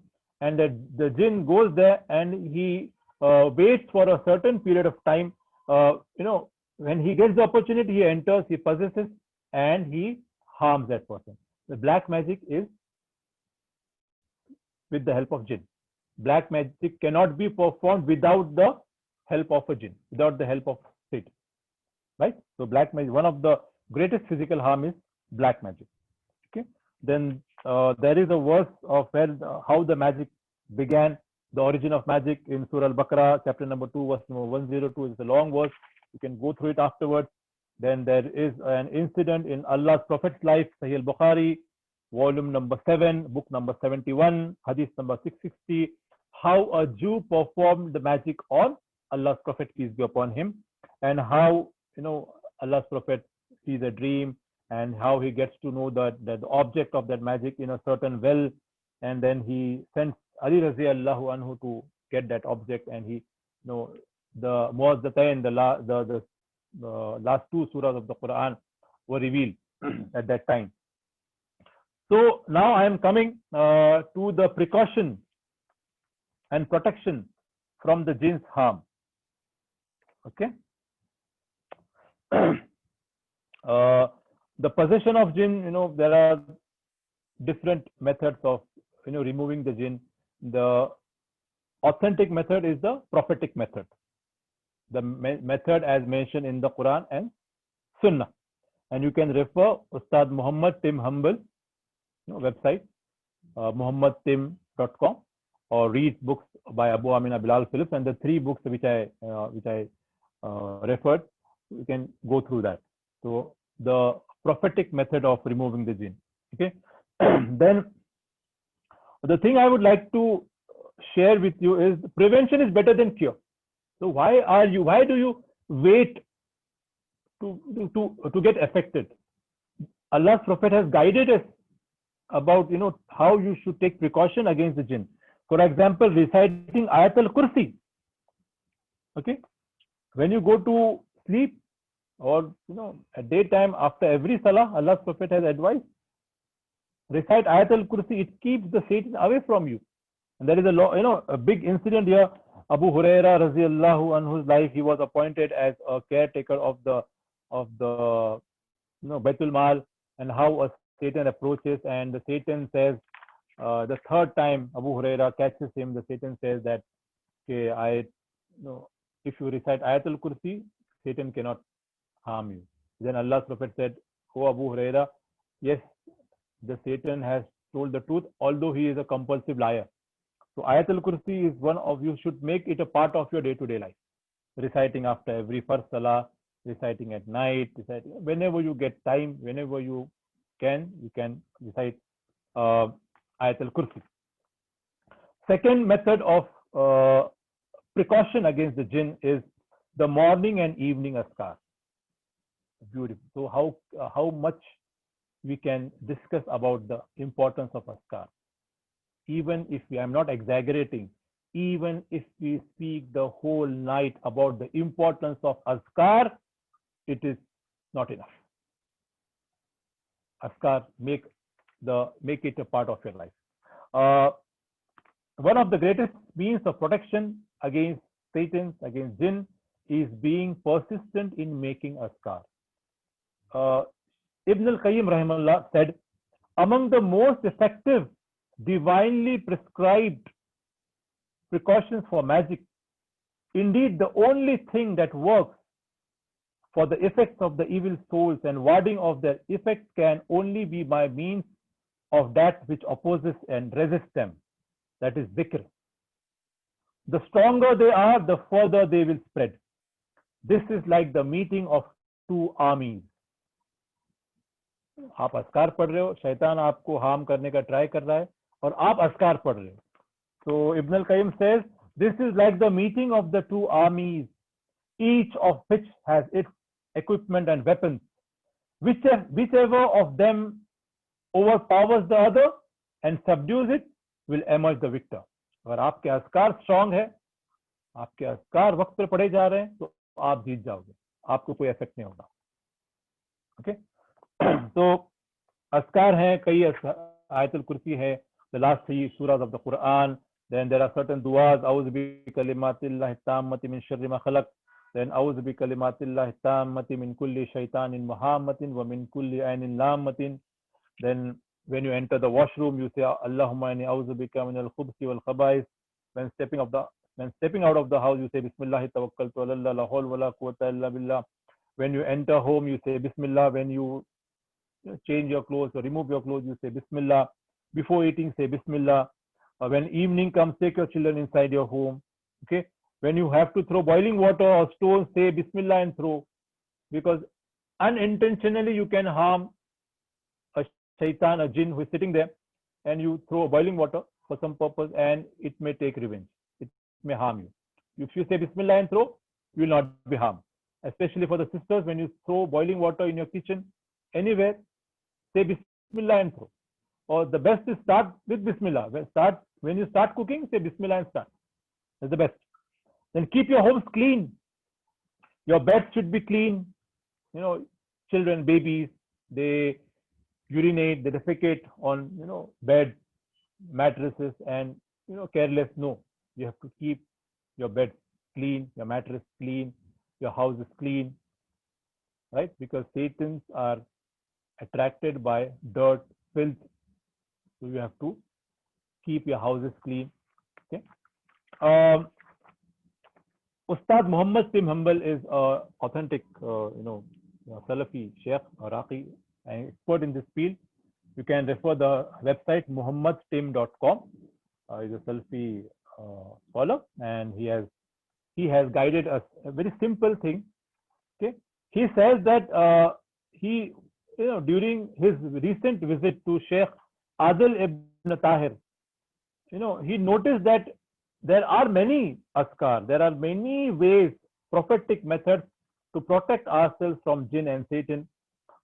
Speaker 1: and the jinn goes there and he waits for a certain period of time. When he gets the opportunity, he enters, he possesses, and he harms that person. The black magic is with the help of jinn. Black magic cannot be performed without the help of a jinn, without the help of Satan. Right? So black magic, one of the greatest physical harm is black magic. Okay. Then there is a verse of how the magic began, the origin of magic in Surah Al-Baqarah, chapter number 2, verse number 102. It's a long verse. You can go through it afterwards. Then there is an incident in Allah's Prophet's life, Sahih al-Bukhari, volume number 7, book number 71, hadith number 660, how a Jew performed the magic on Allah's Prophet, peace be upon him, and how Allah's Prophet sees a dream, and how he gets to know that the object of that magic in a certain well, and then he sends Ali Radhiyallahu anhu to get that object, and he, the Mu'azzatayn, the last two surahs of the Quran were revealed at that time. So now I am coming to the precaution and protection from the jinn's harm. Okay. The possession of jinn, there are different methods of removing the jinn. The authentic method is the prophetic method, the method as mentioned in the Quran and Sunnah. And you can refer Ustad Muhammad Tim Humble website, muhammadtim.com, or read books by Abu Amina Bilal Phillips, and the three books which I referred, you can go through that. So the prophetic method of removing the jinn. Okay. Then the thing I would like to share with you is prevention is better than cure. So why do you wait to get affected? Allah's Prophet has guided us about how you should take precaution against the jinn. For example, reciting Ayatul Kursi. Okay, when you go to sleep, or at daytime after every salah, Allah's Prophet has advised, recite Ayatul Kursi. It keeps the Satan away from you. And there is a big incident here. Abu Huraira Raziallahu anhu's life, he was appointed as a caretaker of the Baitul Mal, and how a Satan approaches, and the Satan says, the third time Abu Huraira catches him, the Satan says that, okay, if you recite Ayatul Kursi, Satan cannot harm you. Then Allah's Prophet said, "Oh Abu Huraira, yes, the Satan has told the truth, although he is a compulsive liar." So Ayatul Kursi is one of, you should make it a part of your day-to-day life. Reciting after every first salah, reciting at night, reciting whenever you get time, whenever you can recite Ayatul Kursi. Second method of precaution against the jinn is the morning and evening askar. Beautiful. So how much we can discuss about the importance of askar. Even if I'm not exaggerating, even if we speak the whole night about the importance of askar, it is not enough. Askar, make it a part of your life. One of the greatest means of protection against Satan, against jinn, is being persistent in making askar. Ibn al-Qayyim rahimahullah said, among the most effective divinely prescribed precautions for magic, indeed the only thing that works for the effects of the evil souls and warding of their effects can only be by means of that which opposes and resists them, that is dhikr. The stronger they are, the further they will spread. This is like the meeting of two armies. आप अस्कार पढ़ रहे हो, शैतान आपको harm करने का try कर रहा है, और आप अस्कार पढ़ रहे हो. So Ibn al-Qayyim says, this is like the meeting of the two armies, each of which has its equipment and weapons. Whichever of them overpowers the other and subdues it will emerge the victor. अगर आपके अस्कार strong है, आपके अस्कार वक्त पर पढ़े जा रहे हैं, तो आप जीत जाओगे, आपको कोई इफेक्ट नहीं होगा. Okay? So askar hai, kai Ayatul Kursi hai, the last 3 surahs of the Quran. Then there are certain du'as, A'udhu bi kalimatillahi tammati min sharri ma khalaq. Then A'udhu bi kalimatillahi tammati min kulli shaytanin muhammatin wa min kulli ainin lammatin. Then when you enter the washroom, you say Allahumma inni a'udhu bika min al-khubthi wal khaba'is. When stepping out of the house, you say Bismillah tawakkaltu ala Allah, la hawla wa la quwwata illa billah. When you enter home, you say Bismillah. When you change your clothes or remove your clothes, you say Bismillah. Before eating, say Bismillah. When evening comes, take your children inside your home. Okay. When you have to throw boiling water or stones, say Bismillah and throw, because unintentionally you can harm a shaitan, a jinn who is sitting there, and you throw boiling water for some purpose, and it may take revenge. It may harm you. If you say Bismillah and throw, you will not be harmed. Especially for the sisters, when you throw boiling water in your kitchen, anywhere, say Bismillah and throw. Or the best is start with Bismillah. When you start cooking, say Bismillah and start. That's the best. Then keep your homes clean. Your beds should be clean. Children, babies, they urinate, they defecate on, bed, mattresses, and, careless. No, you have to keep your bed clean, your mattress clean, your house is clean, right? Because Satans are attracted by dirt, filth. So you have to keep your houses clean. Okay. Ustad Muhammad Tim Hanbal is authentic, Salafi Sheikh Iraqi, an expert in this field. You can refer the website muhammadstim.com. He's a Salafi scholar, and he has guided us a very simple thing. Okay, he says that during his recent visit to Sheikh Adil ibn Tahir, he noticed that there are many askar, there are many ways, prophetic methods to protect ourselves from jinn and Satan.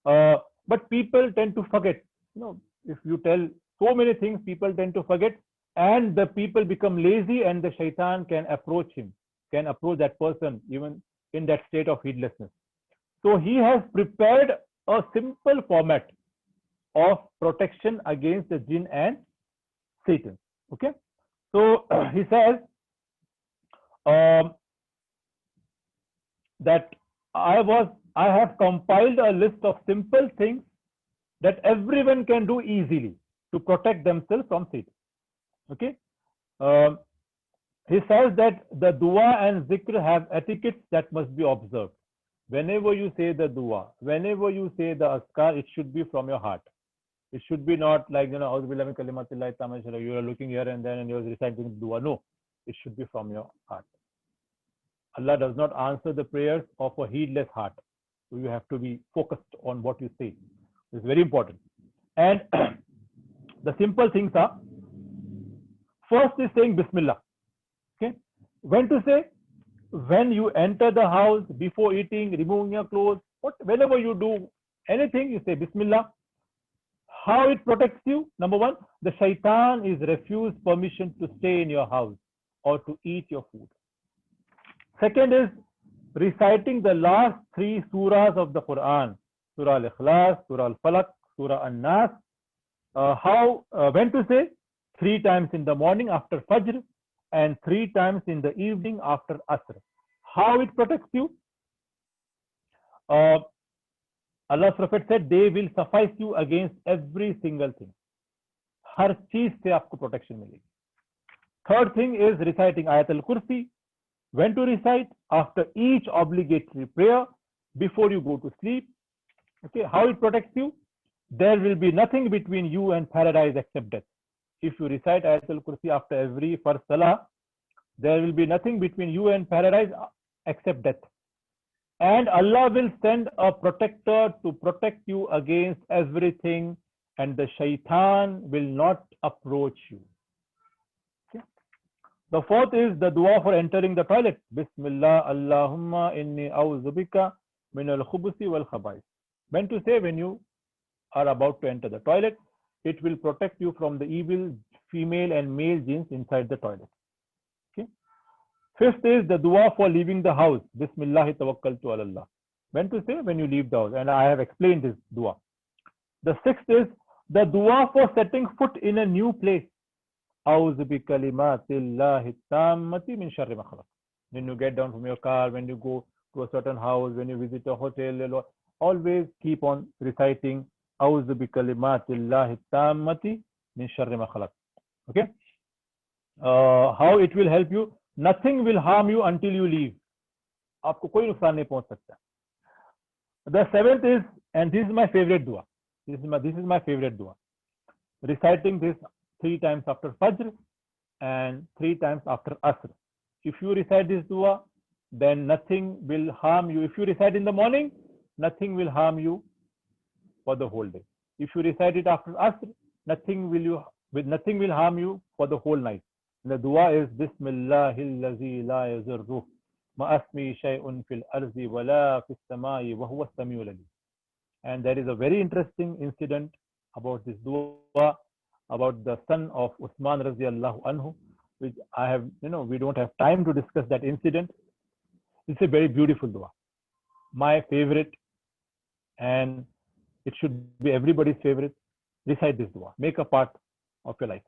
Speaker 1: But people tend to forget. If you tell so many things, people tend to forget, and the people become lazy, and the shaitan can approach that person even in that state of heedlessness. So he has prepared a simple format of protection against the jinn and Satan. Okay, so he says that I have compiled a list of simple things that everyone can do easily to protect themselves from Satan. Okay, he says that the dua and zikr have etiquettes that must be observed. Whenever you say the dua, whenever you say the askar, it should be from your heart. It should be not like, you are looking here and then and you're reciting the dua. No, it should be from your heart. Allah does not answer the prayers of a heedless heart. So you have to be focused on what you say. It's very important. And the simple things are, first is saying Bismillah. Okay. When to say? When you enter the house, before eating, removing your clothes, whenever you do anything, you say Bismillah. How it protects you? Number one, the shaitan is refused permission to stay in your house or to eat your food. Second is reciting the last 3 surahs of the Quran, Surah Al-Ikhlas, Surah Al-Falaq, Surah An-Nas. When to say? 3 times in the morning after Fajr and 3 times in the evening after Asr. How it protects you? Allah's Prophet said, they will suffice you against every single thing. Har cheez se aapko protection milegi. Third thing is reciting Ayat al-Kursi. When to recite? After each obligatory prayer, before you go to sleep. Okay, how it protects you? There will be nothing between you and paradise except death. If you recite Ayat al-Kursi after every first salah, there will be nothing between you and paradise except death. And Allah will send a protector to protect you against everything, and the shaitan will not approach you. Okay. The fourth is the dua for entering the toilet. Bismillah, Allahumma inni a'udhu bika min al-khubusi wal khaba'is. When to say? When you are about to enter the toilet. It will protect you from the evil female and male jinns inside the toilet. Okay. Fifth is the dua for leaving the house. Bismillah tawakkaltu ala Allah. When to say? When you leave the house. And I have explained this dua. The sixth is the dua for setting foot in a new place. A'udhu bi kalimatillahi tammati min sharri ma khalaq. When you get down from your car, when you go to a certain house, when you visit a hotel, always keep on reciting A'udhu bi kalimatillahi tammati min sharri ma khalaq. Okay. How it will help you? Nothing will harm you until you leave. आपको कोई नुकसान नहीं पहुंच सकता. The seventh is, and this is my favorite dua. This is my favorite dua. Reciting this 3 times after Fajr and 3 times after Asr. If you recite this dua, then nothing will harm you. If you recite in the morning, nothing will harm you for the whole day. If you recite it after Asr, nothing will harm you for the whole night. The dua is Bismillahillazi la yazurru ma'asmi shay'un fil arzi wa la fis samai wa huwa as-sami'ul alim. And there is a very interesting incident about this dua, about the son of Uthman radiyallahu anhu, which I have, we don't have time to discuss that incident. It's a very beautiful dua. My favorite, and it should be everybody's favorite. Recite this dua. Make a part of your life.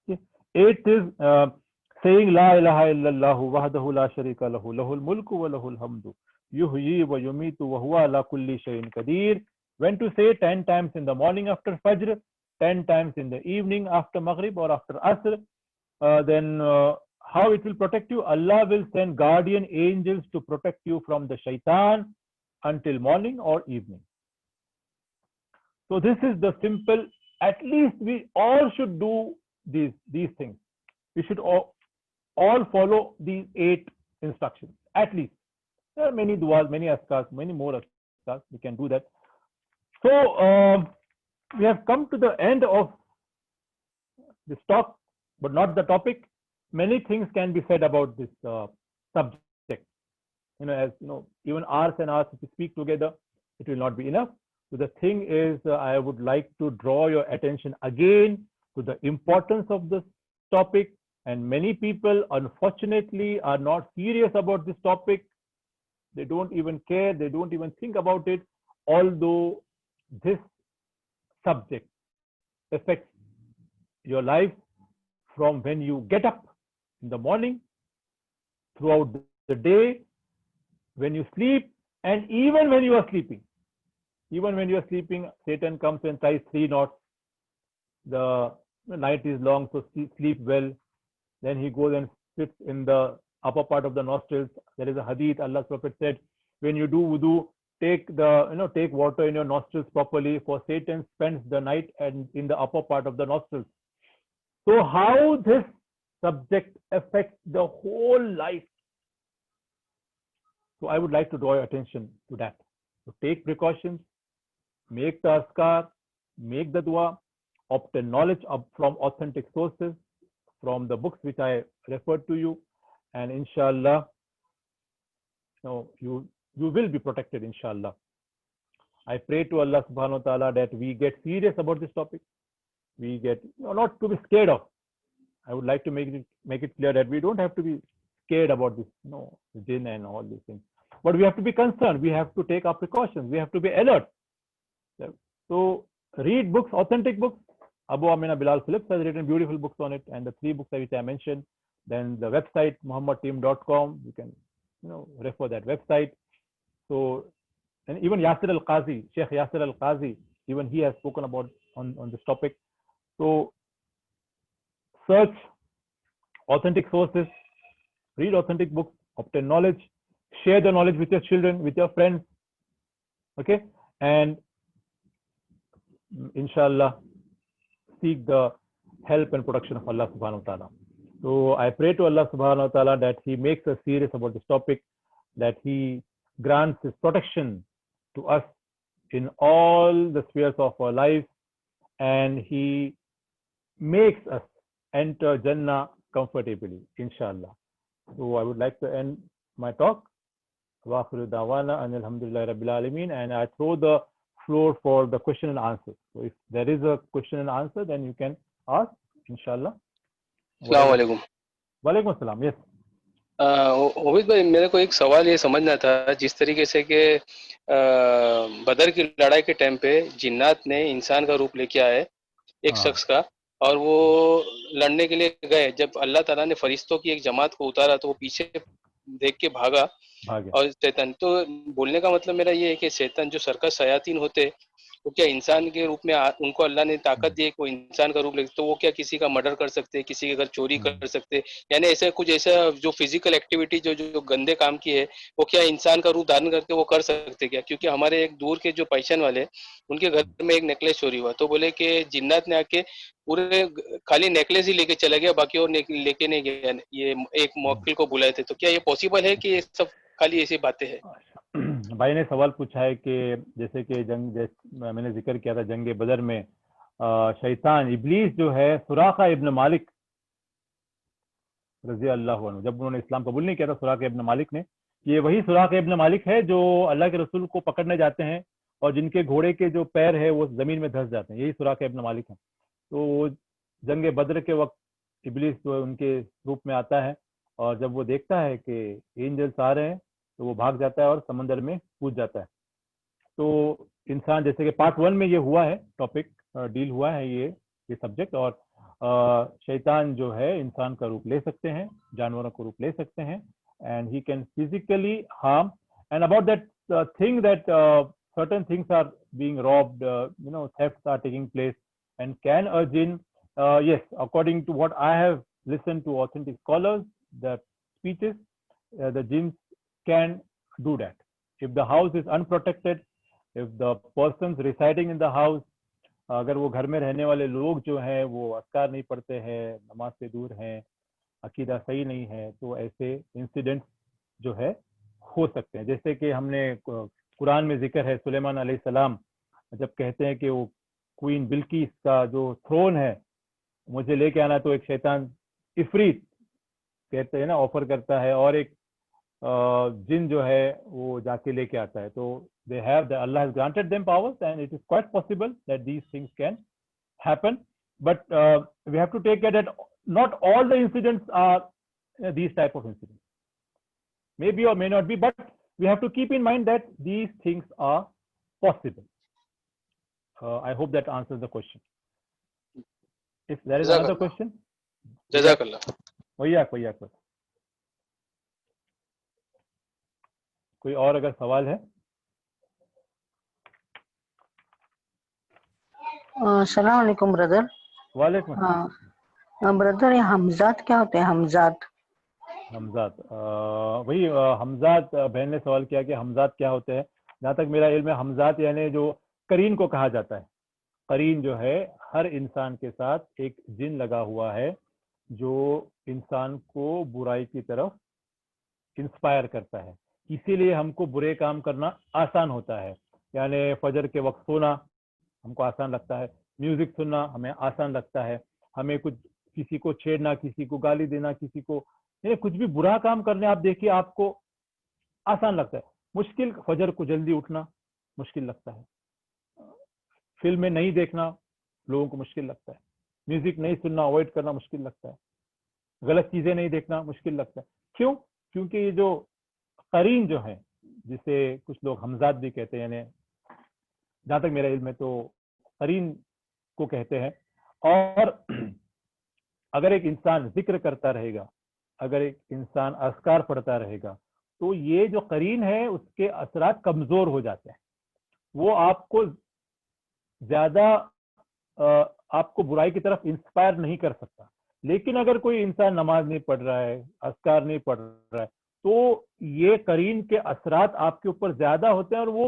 Speaker 1: Okay. 8 is saying La ilaha illallahu wahdahu la sharika lahu lahul mulku wa lahul hamdu yuhyi wa yumitu wa huwa ala kulli shay'in qadir When to say 10 times in the morning after Fajr, 10 times in the evening after Maghrib or after Asr. Then how it will protect you? Allah will send guardian angels to protect you from the shaitan until morning or evening. So this is the simple, at least we all should do these things. We should all follow these 8 instructions, at least. There are many duas, many askars, many more askars. We can do that. So we have come to the end of this talk, but not the topic. Many things can be said about this subject. As even hours and hours, if we speak together, it will not be enough. So the thing is, I would like to draw your attention again to the importance of this topic. And many people, unfortunately, are not serious about this topic. They don't even care. They don't even think about it. Although this subject affects your life from when you get up in the morning, throughout the day, when you sleep, and even when you are sleeping. Even when you are sleeping, Satan comes and tries 3 knots. The night is long, so sleep well. Then he goes and sits in the upper part of the nostrils. There is a hadith. Allah's Prophet said, when you do wudu, take water in your nostrils properly, for Satan spends the night and in the upper part of the nostrils. So how this subject affects the whole life? So I would like to draw your attention to that. So take precautions, make the askar, make the dua, obtain knowledge from authentic sources, from the books which I referred to you, and inshallah, you will be protected, inshallah. I pray to Allah subhanahu wa ta'ala that we get serious about this topic. We get not to be scared of. I would like to make it clear that we don't have to be scared about this, jinn and all these things. But we have to be concerned. We have to take our precautions. We have to be alert. So read books, authentic books. Abu Amina Bilal Phillips has written beautiful books on it, and the 3 books which I mentioned. Then the website muhammadteam.com. You can refer that website. So, and even Yasir al-Qazi, Sheikh Yasir al-Qazi, even he has spoken about on this topic. So search authentic sources, read authentic books, obtain knowledge, share the knowledge with your children, with your friends. Okay, and inshallah seek the help and protection of Allah subhanahu wa ta'ala. So I pray to Allah subhanahu wa ta'ala that he makes us serious about this topic, that he grants his protection to us in all the spheres of our life, and he makes us enter Jannah comfortably, inshallah. So I would like to end my talk. Wa akhiru da'wana and alhamdulillahi rabbil alameen, and I throw the floor for the question and answer. So if there is a question and answer, then you can ask, inshallah.
Speaker 2: अस्सलाम वालेकुम।
Speaker 1: वालेकुम अस्सलाम। Yes.
Speaker 2: ओबिद भाई, मेरे को एक सवाल ये समझना था, जिस तरीके से कि बदर की लड़ाई के टाइम पे जिन्नात ने इंसान का रूप लेके आए एक शख्स का, और वो लड़ने के लिए गए। जब अल्लाह ताला ने फरिश्तों की एक जमात को उतारा तो वो पीछे देख के भागा और शैतान, तो बोलने का मतलब मेरा ये है कि शैतान जो सरकस शयातीन होते, वो क्या इंसान के रूप में उनको अल्लाह ने ताकत दी है कि वो इंसान का रूप ले, तो वो क्या किसी का मर्डर कर सकते हैं, किसी के घर चोरी कर सकते हैं, यानी ऐसा कुछ ऐसा जो फिजिकल एक्टिविटी जो गंदे काम की है, वो क्या इंसान का रूप धारण करके वो कर सकते क्या? क्योंकि हमारे एक दूर के जो पहचान वाले, उनके घर में एक नेकलेस चोरी हुआ, तो बोले कि जिन्नात ने आके पूरे खाली नेकलेस ही लेके चला गया, बाकी और लेके नहीं गया। ये एक मौकिल को बुलाए थे, तो क्या ये पॉसिबल है कि ये सब खाली ऐसी बातें हैं?
Speaker 1: भाई ने सवाल पूछा है कि जैसे कि मैंने जिक्र किया था जंग बदर में शैतान इब्लीस जो है सुराका इब्न मालिक रजी अल्लाह अन्हु, जब उन्होंने इस्लाम कबूल नहीं किया था सुराका इब्न मालिक ने, ये वही सुराका इब्न मालिक है जो अल्लाह के रसूल को पकड़ने जाते हैं और जिनके घोड़े के जो पैर है वो जमीन में धंस जाते हैं, यही सुराका इब्न मालिक है। तो जंग बदर के वक्त इब्लीस जो उनके रूप में आता है, और जब वो देखता है कि एंजल्स आ रहे हैं तो वो भाग जाता है और समंदर में कूद जाता है। तो इंसान, जैसे कि पार्ट 1 में ये हुआ है, टॉपिक डील हुआ है ये सब्जेक्ट, और शैतान जो है इंसान का रूप ले सकते हैं, जानवरों का रूप ले सकते हैं, and he can physically harm. And about that thing that certain things are being robbed, thefts are taking place, and can a jinn? Yes, according to what I have listened to authentic scholars, the speeches, the jinns can do that. If the house is unprotected, if the persons residing in the house, अगर वो घर में रहने वाले लोग जो हैं वो अस्कार नहीं पढ़ते हैं, नमाज से दूर हैं, अकीदा सही नहीं है, तो ऐसे इंसिडेंट्स जो है हो सकते हैं. जैसे कि हमने कुरान में जिक्र है सुलेमान अलैहिस्सलाम जब कहते हैं कि वो क्वीन बिल्किस का जो थ्रोन है मुझे लेके आना, तो एक शैतान इफरीत कहते हैं ना ऑफर करता है और एक जिन जो है वो जाके लेके आता है. तो they have the Allah has granted them powers and it is quite possible that these things can happen, but we have to take care that not all the incidents are these type of incidents, maybe or may not be, but we have to keep in mind that these things are possible. I hope that answers the question. If there is another question,
Speaker 2: Jazakallah.
Speaker 1: कोई और अगर सवाल है?
Speaker 3: अस्सलाम वालेकुम brother.
Speaker 1: वालेकुम.
Speaker 3: हाँ brother, ये हमजात क्या होते हैं? हमजात
Speaker 1: वही हमजात बहन ने सवाल किया कि हमजात क्या होते हैं. जहाँ तक मेरा इल्म है हमजात यानी जो करीन को कहा जाता है. करीन जो है हर इंसान के साथ एक जिन लगा हुआ है जो इंसान को बुराई की तरफ इंस्पायर करता है, इसीलिए हमको बुरे काम करना आसान होता है. यानी फजर के वक्त सोना हमको आसान लगता है, म्यूजिक सुनना हमें आसान लगता है, हमें कुछ किसी को छेड़ना, किसी को गाली देना, किसी को कुछ भी बुरा काम करने आप देखिए आपको आसान लगता है. मुश्किल फजर को जल्दी उठना मुश्किल लगता है, फिल्में नहीं देखना लोगों को मुश्किल लगता है, म्यूजिक नहीं सुनना अवॉइड करना मुश्किल लगता है, गलत चीजें नहीं देखना मुश्किल लगता है. क्यों? क्योंकि ये जो करीन जो है जिसे कुछ लोग हमजात भी कहते हैं, यानी जहां तक मेरा इल्म है तो करीन को कहते हैं. और अगर एक इंसान जिक्र करता रहेगा, अगर एक इंसान अस्कार पढ़ता रहेगा, तो ये जो करीन है उसके असरात कमजोर हो जाते हैं. वो आपको ज्यादा आपको बुराई की तरफ इंस्पायर नहीं कर सकता. लेकिन अगर कोई इंसान नमाज नहीं पढ़ रहा है, अस्कार नहीं पढ़ रहा है, तो ये करीन के असरात आपके ऊपर ज्यादा होते हैं और वो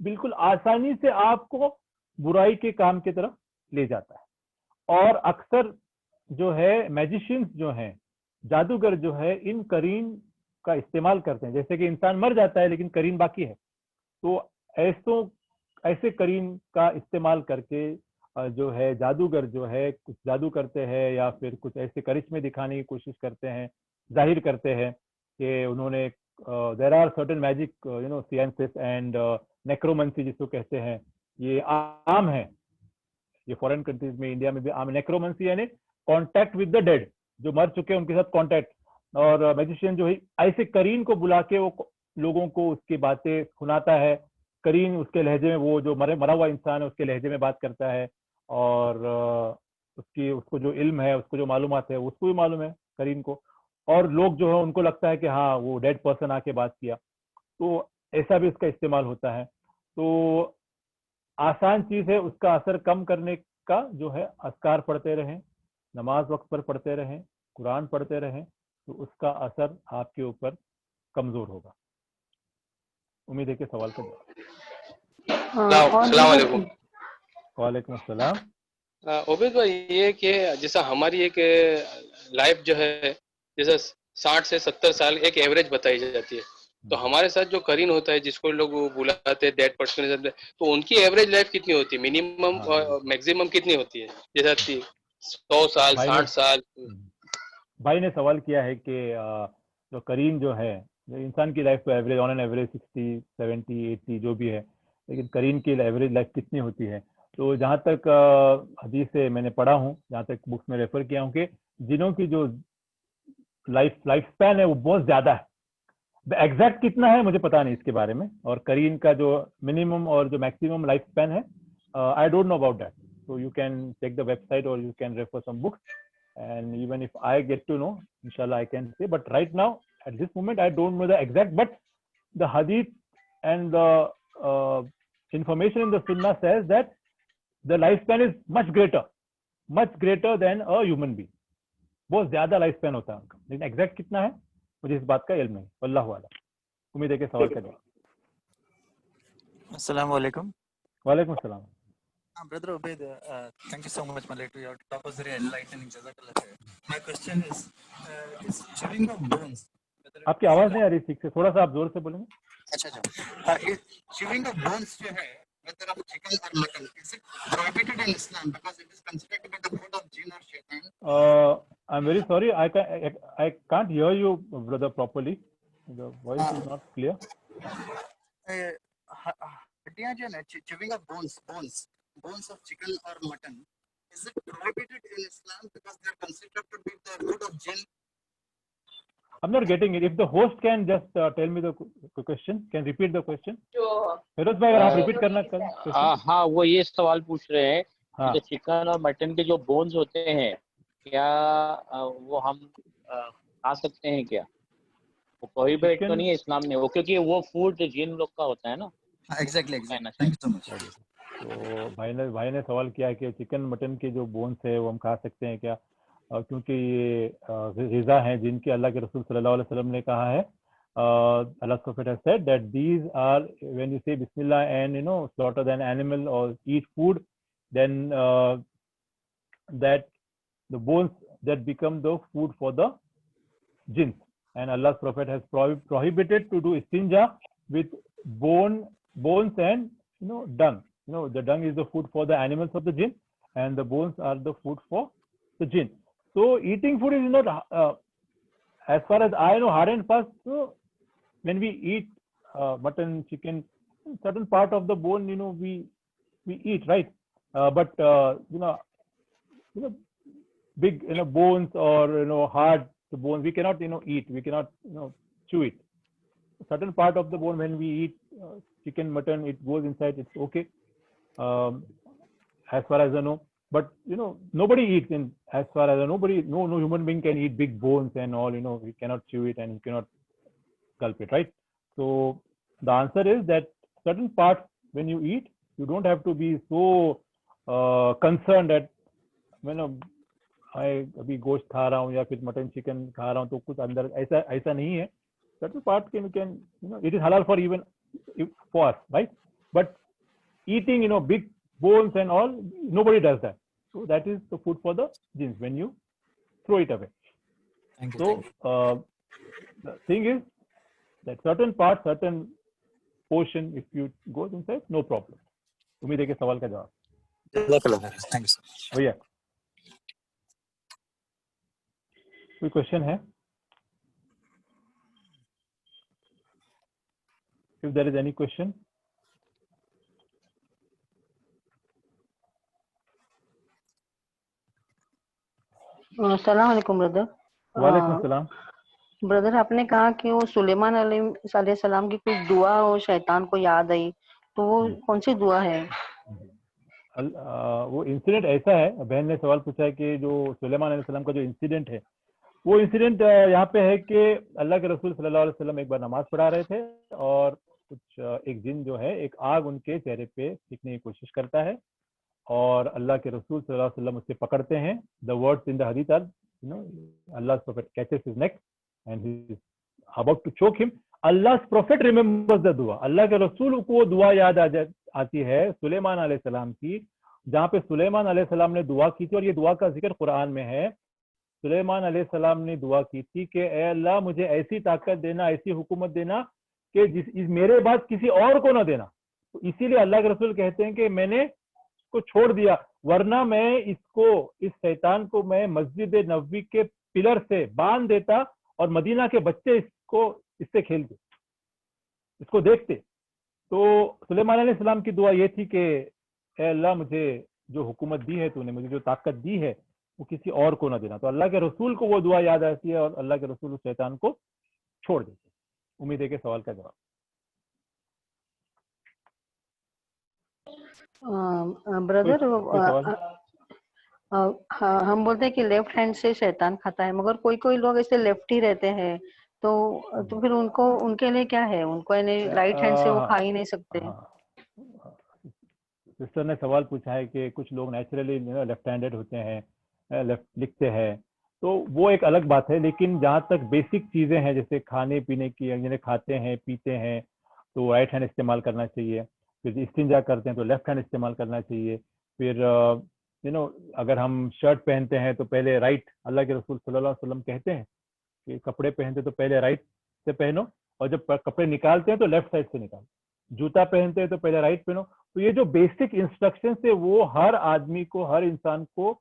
Speaker 1: बिल्कुल आसानी से आपको बुराई के काम की तरफ ले जाता है. और अक्सर जो है मैजिशियंस जो हैं, जादूगर जो है, इन करीन का इस्तेमाल करते हैं. जैसे कि इंसान मर जाता है लेकिन करीन बाकी है, तो ऐसे करीन का इस्तेमाल करके जो है जादूगर जो है कुछ जादू करते हैं या फिर कुछ ऐसे करिश्मे दिखाने की कोशिश करते हैं, जाहिर करते हैं कि उन्होंने there are certain magic sciences and necromancy जिसको कहते हैं, ये आम है, ये फॉरेन कंट्रीज में, इंडिया में भी आम. नेक्रोमेंसी यानी कांटेक्ट विद द डेड, जो मर चुके हैं उनके साथ कांटेक्ट. और मैजिशियन जो है ऐसे करीन को बुला के वो लोगों को उसकी बातें सुनाता है. करीन उसके लहजे में, वो जो मरा हुआ इंसान है उसके लहजे में बात करता है, और उसको जो इल्म है, उसको जो मालूमात है उसको भी मालूम है करीन को, और लोग जो है उनको लगता है कि हाँ वो डेड पर्सन आके बात किया. तो ऐसा भी उसका इस्तेमाल होता है. तो आसान चीज है, उसका असर कम करने का जो है अस्कार पढ़ते रहें, नमाज वक्त पर पढ़ते रहें, कुरान पढ़ते रहें, तो उसका असर आपके ऊपर कमजोर होगा. उम्मीद है कि सवाल का
Speaker 2: जवाब.
Speaker 1: वालेकुम अस्सलाम.
Speaker 2: उबैद भाई, ये कि जैसा हमारी एक लाइफ जो है जैसा 60 से 70 साल एक एवरेज बताई जाती है, तो हमारे साथ जो करीन होता है जिसको लोग बुलाते हैं डेड पर्सन, तो उनकी एवरेज लाइफ कितनी होती है, मिनिमम और मैक्सिमम कितनी होती है? जैसा 100 साल, 60 साल.
Speaker 1: भाई ने सवाल किया है कि जो करीन जो है, इंसान की life average on an average 60, 70, 80 जो भी है, लेकिन करीन की एवरेज लाइफ कितनी होती है? तो जहाँ तक हदीस से मैंने पढ़ा हूँ, जहाँ तक बुक्स में रेफर किया हूँ कि जिनों की जो लाइफ स्पैन है वो बहुत ज्यादा है. एग्जैक्ट कितना है मुझे पता नहीं इसके बारे में, और करीन का जो मिनिमम और जो मैक्सिमम लाइफ स्पैन है, I don't know about that. So you can check the website और you can refer some books, and even if I get to know, inshallah I can say, but right now at this moment I don't know the exact, but the hadith and the information in the Sunnah says that the lifespan is much greater than a human being. बहुत ज्यादा life span होता है उनका, लेकिन exact कितना है मुझे इस बात का इल्म नहीं. वल्लाहु आलम. उम्मीद है कि सवाल का जवाब.
Speaker 4: Assalamu alaikum.
Speaker 1: वालेकुम अस्सलाम.
Speaker 4: Brother Ubaid, thank you so much, Malay. Your talk was very enlightening. Jazakallah khair. My question is chewing of bones.
Speaker 1: आपकी आवाज नहीं आ रही ठीक से, थोड़ा सा आप जोर से बोलेंगे.
Speaker 4: अच्छा. Chewing of bones जो है, whether of chicken or mutton, is it prohibited in Islam because it is considered to be the food of jinn or shaitan?
Speaker 1: I'm very sorry, I can't hear you, brother, properly. The voice is not clear.
Speaker 4: हड्डियां जो है, chewing of bones of chicken or mutton, is it prohibited in Islam because they are considered to be the food of jinn?
Speaker 1: I'm not getting it. If the host can just tell me the question, can repeat the question. Firoz भाई अगर आप repeat करना question.
Speaker 5: हाँ, वो ये सवाल पूछ रहे हैं कि चिकन और मटन के जो बोन्स होते हैं, क्या वो हम खा सकते हैं क्या? वो प्रोहिबिट तो नहीं है इस्लाम में, वो क्योंकि वो फूड जिन लोग का होता है ना.
Speaker 4: Exactly. Thank you so much.
Speaker 1: तो भाई ने सवाल किया कि चिकन मटन के जो बोन्स है वो हम खा सकते हैं क्या, क्योंकि ये ग़िज़ा हैं जिनके अल्लाह के रसूल सल्लल्लाहु अलैहि वसल्लम ने कहा है. Allah Prophet has said that these are, when you say Bismillah and slaughter an animal or eat food, then that the bones that become the food for the jinn. And Allah's Prophet has prohibited to do istinja with bones and dung. The dung is the food for the animals of the jinn, and the bones are the food for the jinn. So eating food is not, as far as I know, hard and fast. So when we eat mutton, chicken, certain part of the bone, we eat, right? But big bones or hard bones, we cannot eat. We cannot chew it. Certain part of the bone, when we eat chicken, mutton, it goes inside. It's okay, as far as I know. But nobody eats, in as far as I know, no human being can eat big bones and all. We cannot chew it and you cannot gulp it, right? So the answer is that certain parts, when you eat, you don't have to be so concerned that मैं अभी गोश्त खा रहा हूँ या फिर mutton chicken खा रहा हूँ तो कुछ अंदर ऐसा नहीं है. Certain part can it is halal for even for us, right? But eating big bones and all, nobody does that. So that is the food for the jinns when you throw it away.
Speaker 4: Thank you.
Speaker 1: So the thing is that certain part, certain portion, if you go inside, no problem. उम्मीद है कि सवाल का जवाब.
Speaker 4: Thank you.
Speaker 1: भैया कोई question है? If there is any question.
Speaker 3: अस्सलाम वालेकुम ब्रदर.
Speaker 1: वालेकुम सलाम.
Speaker 3: ब्रदर आपने कहा कि वो सुलेमान अलैहिस्सलाम की कुछ दुआ हो शैतान को याद आई, तो वो कौन सी दुआ है?
Speaker 1: वो इंसिडेंट ऐसा है, बहन ने सवाल पूछा है कि जो सुलेमान अलैहिस्सलाम का जो इंसिडेंट है, वो इंसिडेंट यहाँ पे है कि अल्लाह के रसूल सल्लल्लाहु अलैहि वसल्लम एक बार नमाज पढ़ा रहे थे और कुछ एक जिन जो है एक आग उनके चेहरे पे फेंकने की कोशिश करता है और अल्लाह के रसूल सल्लल्लाहु अलैहि वसल्लम उसे पकड़ते हैं. द वर्ड्स इन द हदीस are Allah's Prophet catches his neck and he is about to choke him. Allah's Prophet remembers the dua. अल्लाह के रसूल को वो दुआ याद आती है सुलेमान अलैहिस्सलाम की, जहाँ पे सुलेमान अलैहिस्सलाम ने दुआ की थी और ये दुआ का जिक्र कुरान में है. सुलेमान अलैहिस्सलाम ने दुआ की थी कि ए अल्लाह मुझे ऐसी ताकत देना, ऐसी हुकूमत देना कि मेरे बाद किसी और को ना देना. तो इसीलिए अल्लाह के रसूल कहते हैं कि मैंने इसको छोड़ दिया, वरना मैं इस शैतान को मैं मस्जिद नबवी के पिलर से बांध देता और मदीना के बच्चे इससे खेलते, इसको देखते. तो सुलेमान अलैहिस्सलाम की दुआ ये थी कि ए अल्लाह मुझे जो हुकूमत दी है तूने, मुझे जो ताकत दी है वो किसी और को ना देना. तो अल्लाह के रसूल को वो दुआ याद आती है और अल्लाह के रसूल उस शैतान को छोड़ देते. उम्मीद है कि सवाल का जवाब.
Speaker 3: ब्रदर हम बोलते हैं कि लेफ्ट हैंड से शैतान खाता है, मगर कोई लोग ऐसे लेफ्ट ही रहते हैं, तो फिर उनके लिए क्या है? उनको यानी राइट हैंड से वो खा ही नहीं सकते.
Speaker 1: سسٹر نے سوال پوچھا ہے کہ کچھ لوگ نیچرلی لیفٹ ہینڈیڈ ہوتے ہیں, لیفٹ لکھتے ہیں, تو وہ ایک الگ بات ہے. لیکن جہاں تک بیسک چیزیں ہیں جیسے کھانے پینے کی, یعنی کھاتے ہیں پیتے ہیں تو رائٹ ہینڈ استعمال کرنا چاہیے, پھر استنجا کرتے ہیں تو لیفٹ ہینڈ استعمال کرنا چاہیے, پھر اگر ہم شرٹ پہنتے ہیں تو پہلے رائٹ, اللہ کے رسول صلی اللہ علیہ وسلم کہتے ہیں کہ کپڑے پہنتے تو پہلے رائٹ سے پہنو, اور جب کپڑے نکالتے ہیں تو لیفٹ سائڈ سے نکالو. جوتا پہنتے ہیں تو پہلے رائٹ پہنو. تو یہ جو بیسک انسٹرکشن ہے وہ ہر آدمی کو, ہر انسان کو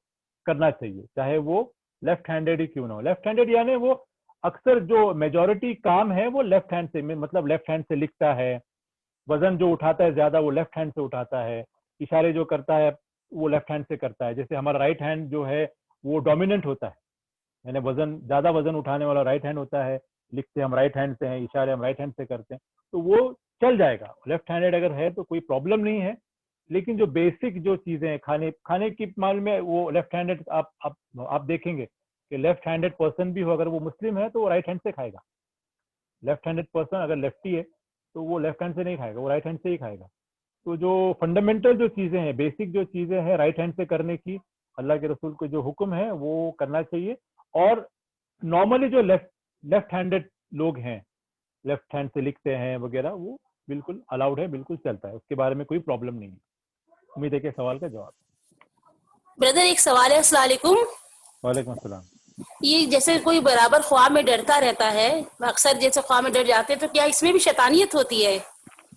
Speaker 1: کرنا چاہیے, چاہے وہ لیفٹ ہینڈیڈ ہی کیوں نہ ہو. لیفٹ ہینڈیڈ یعنی وہ اکثر جو میجورٹی کام ہے وہ لیفٹ ہینڈ سے, مطلب لیفٹ ہینڈ سے لکھتا ہے, وزن جو اٹھاتا ہے زیادہ وہ لیفٹ ہینڈ سے اٹھاتا ہے, اشارے جو کرتا ہے وہ لیفٹ ہینڈ سے کرتا ہے. جیسے ہمارا رائٹ ہینڈ جو ہے وہ ڈومیننٹ ہوتا ہے, یعنی زیادہ وزن اٹھانے والا رائٹ ہینڈ ہوتا ہے, لکھتے ہم رائٹ ہینڈ سے ہیں, اشارے ہم رائٹ ہینڈ سے کرتے ہیں, تو وہ چل جائے گا. لیفٹ ہینڈیڈ اگر ہے تو کوئی پرابلم نہیں ہے. لیکن جو بیسک جو چیزیں ہیں کھانے کی معاملے میں وہ لیفٹ ہینڈیڈ آپ دیکھیں گے کہ لیفٹ ہینڈیڈ پرسن بھی ہو اگر وہ مسلم ہے تو وہ رائٹ ہینڈ سے کھائے گا. لیفٹ ہینڈیڈ پرسن اگر لیفٹی ہے تو وہ لیفٹ ہینڈ سے نہیں کھائے گا, وہ رائٹ ہینڈ سے ہی کھائے گا. تو جو فنڈامنٹل جو چیزیں ہیں, بیسک جو چیزیں ہیں رائٹ ہینڈ سے کرنے کی, اللہ کے رسول کو جو حکم ہے وہ کرنا چاہیے. اور نارملی جو لیفٹ ہینڈیڈ لوگ ہیں, لیفٹ ہینڈ سے لکھتے ہیں وغیرہ, وہ بالکل الاؤڈ ہے, بالکل چلتا ہے, اس کے بارے میں کوئی پرابلم نہیں ہے. امید ہے کہ سوال کا جواب.
Speaker 6: بردر ایک سوال ہے. السلام علیکم.
Speaker 1: وعلیکم السلام.
Speaker 6: یہ جیسے کوئی برابر خواب میں ڈرتا رہتا ہے, اکثر جیسے خواب میں ڈر جاتے ہیں, تو کیا اس میں بھی شیطانیت ہوتی ہے؟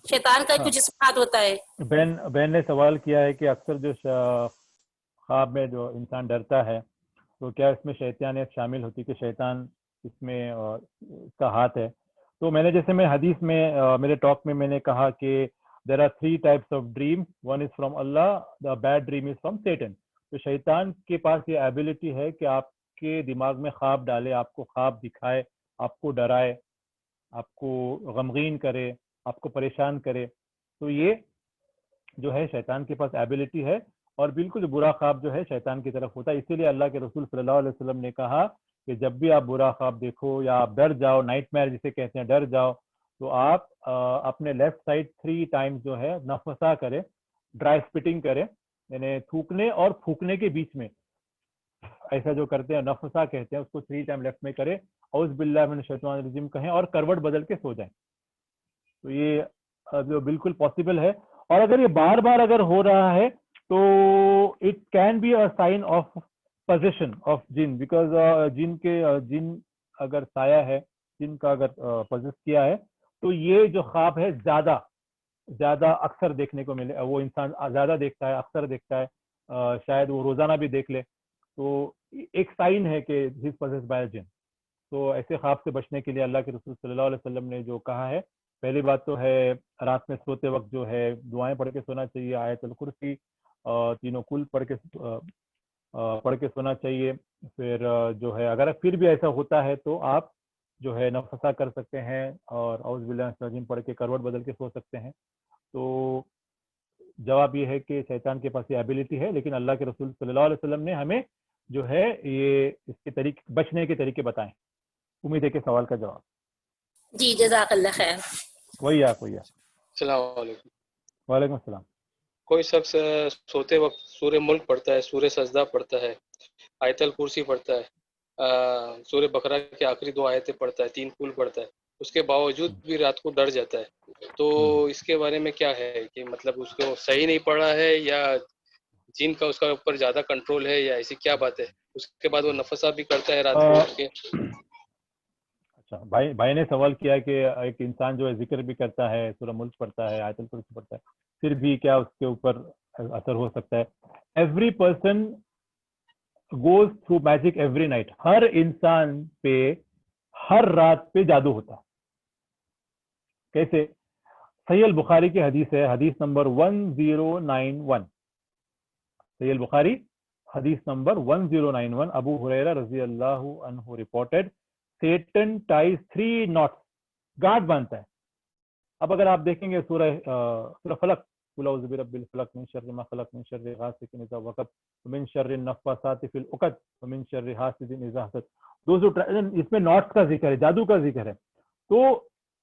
Speaker 6: شیطان کا کچھ صفات ہوتا ہے؟
Speaker 1: بہن نے سوال کیا ہے کہ اکثر جو خواب میں جو انسان ڈرتا ہے تو کیا اس میں شیطانیت شامل ہوتی, کہ شیطان اس میں اس کا ہاتھ ہے. تو میں نے جیسے میں حدیث میں میرے ٹاک میں نے کہا کہ there are 3 types of dreams, one is from Allah, the bad dream is from Satan. تو شیطان کے پاس یہ ایبلٹی ہے کہ آپ کے دماغ میں خواب ڈالے, آپ کو خواب دکھائے, آپ کو ڈرائے, آپ کو غمگین کرے, آپ کو پریشان کرے. تو یہ جو ہے شیطان کے پاس ایبلٹی ہے, اور بالکل برا خواب جو ہے شیطان کی طرف ہوتا ہے. اسی لیے اللہ کے رسول صلی اللہ علیہ وسلم نے کہا کہ جب بھی آپ برا خواب دیکھو یا آپ ڈر جاؤ, نائٹ میئر جسے کہتے ہیں, ڈر جاؤ, تو آپ اپنے لیفٹ سائڈ 3 ٹائمز جو ہے نفسا کرے, ڈرائی اسپٹنگ کرے, یعنی تھوکنے اور پھونکنے کے بیچ میں ایسا جو کرتے ہیں نفسا کہتے ہیں, اس کو 3 ٹائم لیفٹ میں کرے, اعوذ باللہ من الشیطان الرجیم کہیں, اور کروٹ بدل کے سو جائیں. تو یہ جو بالکل پاسبل ہے. اور اگر یہ بار بار اگر ہو رہا ہے تو it can be a sign of position of جن, بیکاز جن اگر سایہ ہے, جن کا اگر پوزیس کیا ہے, تو یہ جو خواب ہے زیادہ اکثر دیکھنے کو ملے, وہ انسان زیادہ دیکھتا ہے, اکثر دیکھتا ہے, شاید وہ روزانہ بھی دیکھ لے, تو ایک سائن ہے کہ ہی از پوزیسڈ بائی جن. تو ایسے خواب سے بچنے کے لیے اللہ کے رسول صلی اللہ علیہ وسلم نے جو کہا ہے, پہلی بات تو ہے رات میں سوتے وقت جو ہے دعائیں پڑھ کے سونا چاہیے, آیت الکرسی 3 کل پڑھ کے سونا چاہیے. پھر جو ہے اگر پھر بھی ایسا ہوتا ہے تو آپ جو ہے نفسا کر سکتے ہیں اور اعوذ باللہ من الشیطان الرجیم پڑھ کے کروٹ بدل کے سو سکتے ہیں. تو جواب یہ ہے کہ شیطان کے پاس یہ ایبلٹی ہے, لیکن اللہ کے رسول صلی اللہ علیہ وسلم نے ہمیں جو ہے یہ اس کے طریقے, بچنے کے طریقے بتائیں. امید ہے کہ سوال کا جواب.
Speaker 6: جی جزاک اللہ خیر.
Speaker 1: وہی آپ.
Speaker 2: السلام علیکم.
Speaker 1: وعلیکم السلام.
Speaker 2: کوئی شخص سوتے وقت سورہ ملک پڑھتا ہے, سورہ سجدہ پڑھتا ہے, آیت الکرسی پڑھتا ہے, سورہ بقرہ کے آخری 2 آیتیں پڑھتا ہے, 3 کل پڑھتا ہے, اس کے باوجود بھی رات کو ڈر جاتا ہے, تو اس کے بارے میں کیا ہے کہ مطلب اس کو صحیح نہیں پڑھا ہے, یا جن کا اس کا اوپر زیادہ کنٹرول ہے, یا ایسی کیا بات ہے؟ اس کے بعد وہ نفسا بھی کرتا ہے رات کو اٹھ کے.
Speaker 1: اچھا, بھائی نے سوال کیا کہ ایک انسان جو ہے ذکر بھی کرتا ہے, سورہ ملک پڑھتا ہے, آیت الکرسی پڑھتا ہے, پھر بھی کیا اس کے اوپر اثر ہو سکتا ہے؟ Every person goes through magic every night. ہر انسان پہ ہر رات پہ جادو ہوتا ہے. کیسے؟ صحیح البخاری کی حدیث ہے, حدیث نمبر 1091. صحیح البخاری حدیث نمبر 1091. ابو ہریرہ رضی اللہ عنہ رپورٹڈ, سیٹن ٹائز 3 knots, گاٹ باندھتا ہے. اب اگر آپ دیکھیں گے سورہ فلق, قل اعوذ برب الفلق من شر ما خلق من شر غاسق اذا وقب ومن شر النفاثات في العقد ومن شر حاسد اذا حسد. اس میں نوٹس کا ذکر ہے, جادو کا ذکر ہے. تو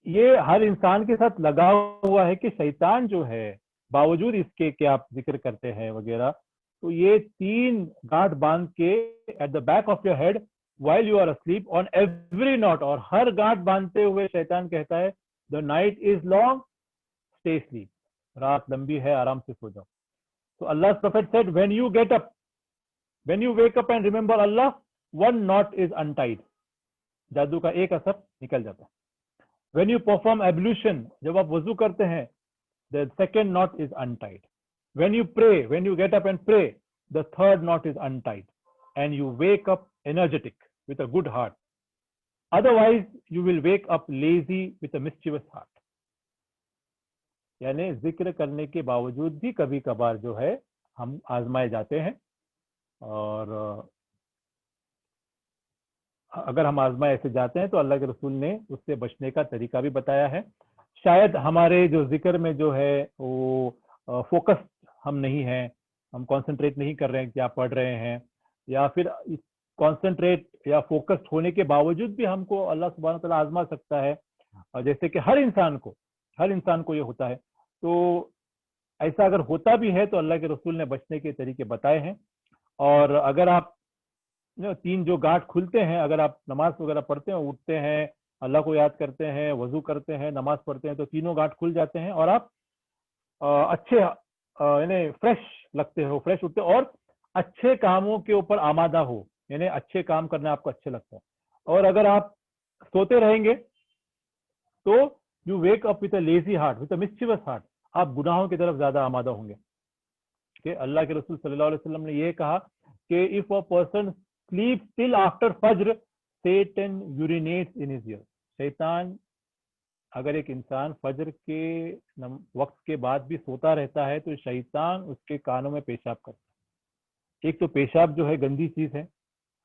Speaker 1: یہ ہر انسان کے ساتھ لگا ہوا ہے کہ شیطان جو ہے बावजूद इसके कि आप जिक्र करते हैं वगैरह, तो ये 3 गांठ बांध के at the back of your head while you are asleep on every knot, और हर गांठ बांधते हुए शैतान कहता है the night is long, stay asleep, रात लंबी है, आराम से सो जाओ. So Allah's Prophet said, when you get up, when you wake up and remember Allah, 1 knot is untied. जादू का एक असर निकल जाता है. When you perform ablution, जब आप वजू करते हैं, the 2nd knot is untied. When you pray, when you get up and pray, the 3rd knot is untied, and you wake up energetic with a good heart. Otherwise, you will wake up lazy with a mischievous heart. यानी जिक्र करने के बावजूद भी कभी कभार जो है हम आजमाए जाते हैं, और अगर हम आजमाए ऐसे जाते हैं तो अल्लाह के रसूल ने उससे बचने का तरीका भी बताया है. शायद हमारे जो जिक्र में जो है वो फोकस हम नहीं हैं, हम कंसंट्रेट नहीं कर रहे हैं क्या पढ़ रहे हैं, या फिर कंसंट्रेट या फोकस्ड होने के बावजूद भी हमको अल्लाह सुब्हानहू व तआला आजमा सकता है, और जैसे कि हर इंसान को ये होता है. तो ऐसा अगर होता भी है तो अल्लाह के रसूल ने बचने के तरीके बताए हैं. और अगर आप 3 जो गांठ खुलते हैं, अगर आप नमाज वगैरह पढ़ते हैं, उठते हैं, अल्लाह को याद करते हैं, वजू करते हैं, नमाज पढ़ते हैं, तो तीनों गांठ खुल जाते हैं और आप अच्छे यानी फ्रेश लगते हो, फ्रेश उठते हो और अच्छे कामों के ऊपर आमादा हो, यानी अच्छे काम करना आपको अच्छा लगता है. और अगर आप सोते रहेंगे तो you wake up with a lazy heart, with a mischievous heart, आप गुनाहों की तरफ ज्यादा आमादा होंगे. कि अल्लाह के रसूल सल्लल्लाहु अलैहि वसल्लम ने ये कहा कि if a person sleep till after फज्र, Satan urinates in his ear. शैतान, अगर एक इंसान फज्र के वक्त के बाद भी सोता रहता है तो शैतान उसके कानों में पेशाब करता है. एक तो पेशाब जो है गंदी चीज है,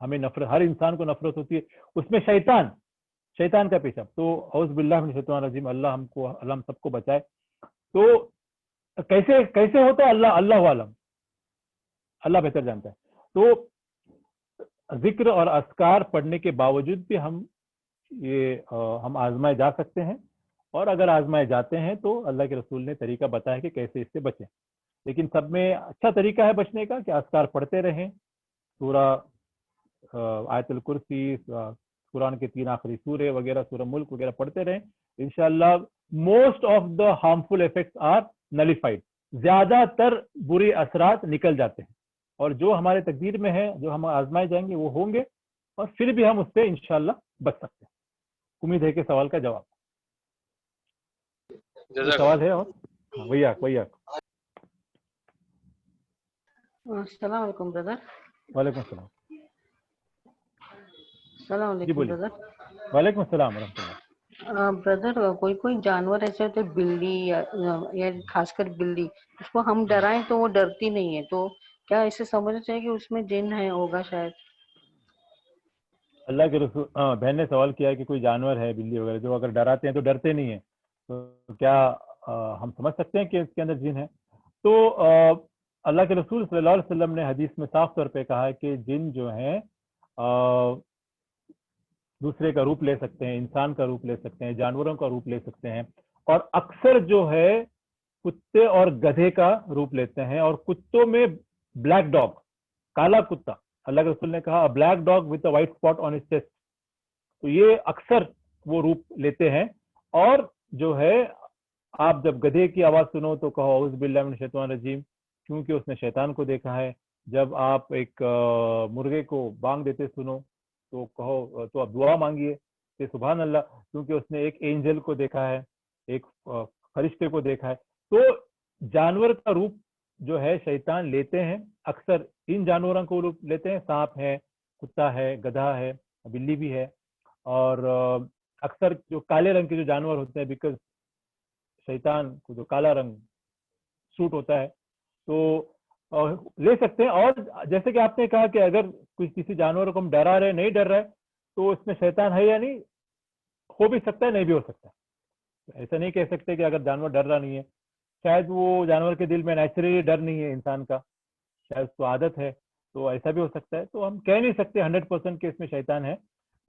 Speaker 1: हमें नफरत, हर इंसान को नफरत होती है, उसमें शैतान का पेशाब. तो औज़ बिल्लाह मिनश शैतानिर रजीम, अल्लाह हम सबको बचाए. तो कैसे होता है, अल्लाह आलम, अल्लाह बेहतर जानता है. तो जिक्र और अस्कार पढ़ने के बावजूद भी हम आजमाए जा सकते हैं, और अगर आजमाए जाते हैं तो अल्लाह के रसूल ने तरीका बताया कि कैसे इससे बचें. लेकिन सब में अच्छा तरीका है बचने का कि अस्कार पढ़ते रहें, सूरा आयतुल कुर्सी, कुरान के 3 आखिरी सूरे वगैरह, सूरा मुल्क वगैरह पढ़ते रहें. इंशाअल्लाह most of the harmful effects are nullified, ज्यादातर बुरे असरात निकल जाते हैं, और जो हमारे तकदीर में है, जो हम आजमाए जाएंगे वो होंगे, और फिर भी हम उससे इंशाअल्लाह बच सकते हैं. उम्मीद है कि सवाल का जवाब. सवाल है और भैया
Speaker 3: अस्सलाम वालेकुम ब्रदर.
Speaker 1: वालेकुम सलाम.
Speaker 3: अस्सलाम वालेकुम ब्रदर.
Speaker 1: वालेकुम सलाम रहमतुल्लाह.
Speaker 3: ब्रदर, कोई जानवर ऐसे होते, बिल्ली या खासकर बिल्ली, उसको हम डराएं तो वो डरती नहीं है, तो क्या ऐसे समझना चाहिए कि उसमें जिन है होगा शायद?
Speaker 1: अल्लाह के रसूल, बहन ने सवाल किया है कि कोई जानवर है, बिल्ली वगैरह, जो अगर डराते हैं तो डरते नहीं है, तो क्या हम समझ सकते हैं कि इसके अंदर जिन है? तो अल्लाह के रसूल सल्लल्लाहु अलैहि वसल्लम ने हदीस में साफ तौर पे कहा है कि जिन जो हैं दूसरे का रूप ले सकते हैं, इंसान का रूप ले सकते हैं, जानवरों का रूप ले सकते हैं, और अक्सर जो है कुत्ते और गधे का रूप लेते हैं. और कुत्तों में ब्लैक डॉग, काला कुत्ता, अल्लाह के रसूल ने कहा black dog with a white spot on his chest, तो ये अक्सर वो रूप लेते हैं. और जो है आप जब गधे की आवाज सुनो तो कहो औज़ बिल्लाहि मिनश शैतानिर रजीम, क्योंकि उसने शैतान को देखा है. जब आप एक मुर्गे को बांग देते सुनो तो कहो, तो आप दुआ मांगिए कि सुभान अल्लाह, क्योंकि उसने एक एंजल को देखा है, एक फरिश्ते को देखा है. तो जानवर का रूप जो है शैतान लेते हैं, अक्सर इन जानवरों को रूप लेते हैं. सांप है, कुत्ता है, गधा है, बिल्ली भी है. और अक्सर जो काले रंग के जो जानवर होते हैं, बिकॉज शैतान को जो काला रंग सूट होता है, तो ले सकते हैं. और जैसे कि आपने कहा कि अगर किसी जानवर को हम डरा रहे, नहीं डर रहे, तो इसमें शैतान है या नहीं, हो भी सकता है, नहीं भी हो सकता. ऐसा नहीं कह सकते कि अगर जानवर डर रहा नहीं है, शायद वो जानवर के दिल में नेचुरली डर नहीं है इंसान का, शायद उसको आदत है, तो ऐसा भी हो सकता है. तो हम कह नहीं सकते 100% के इसमें शैतान है,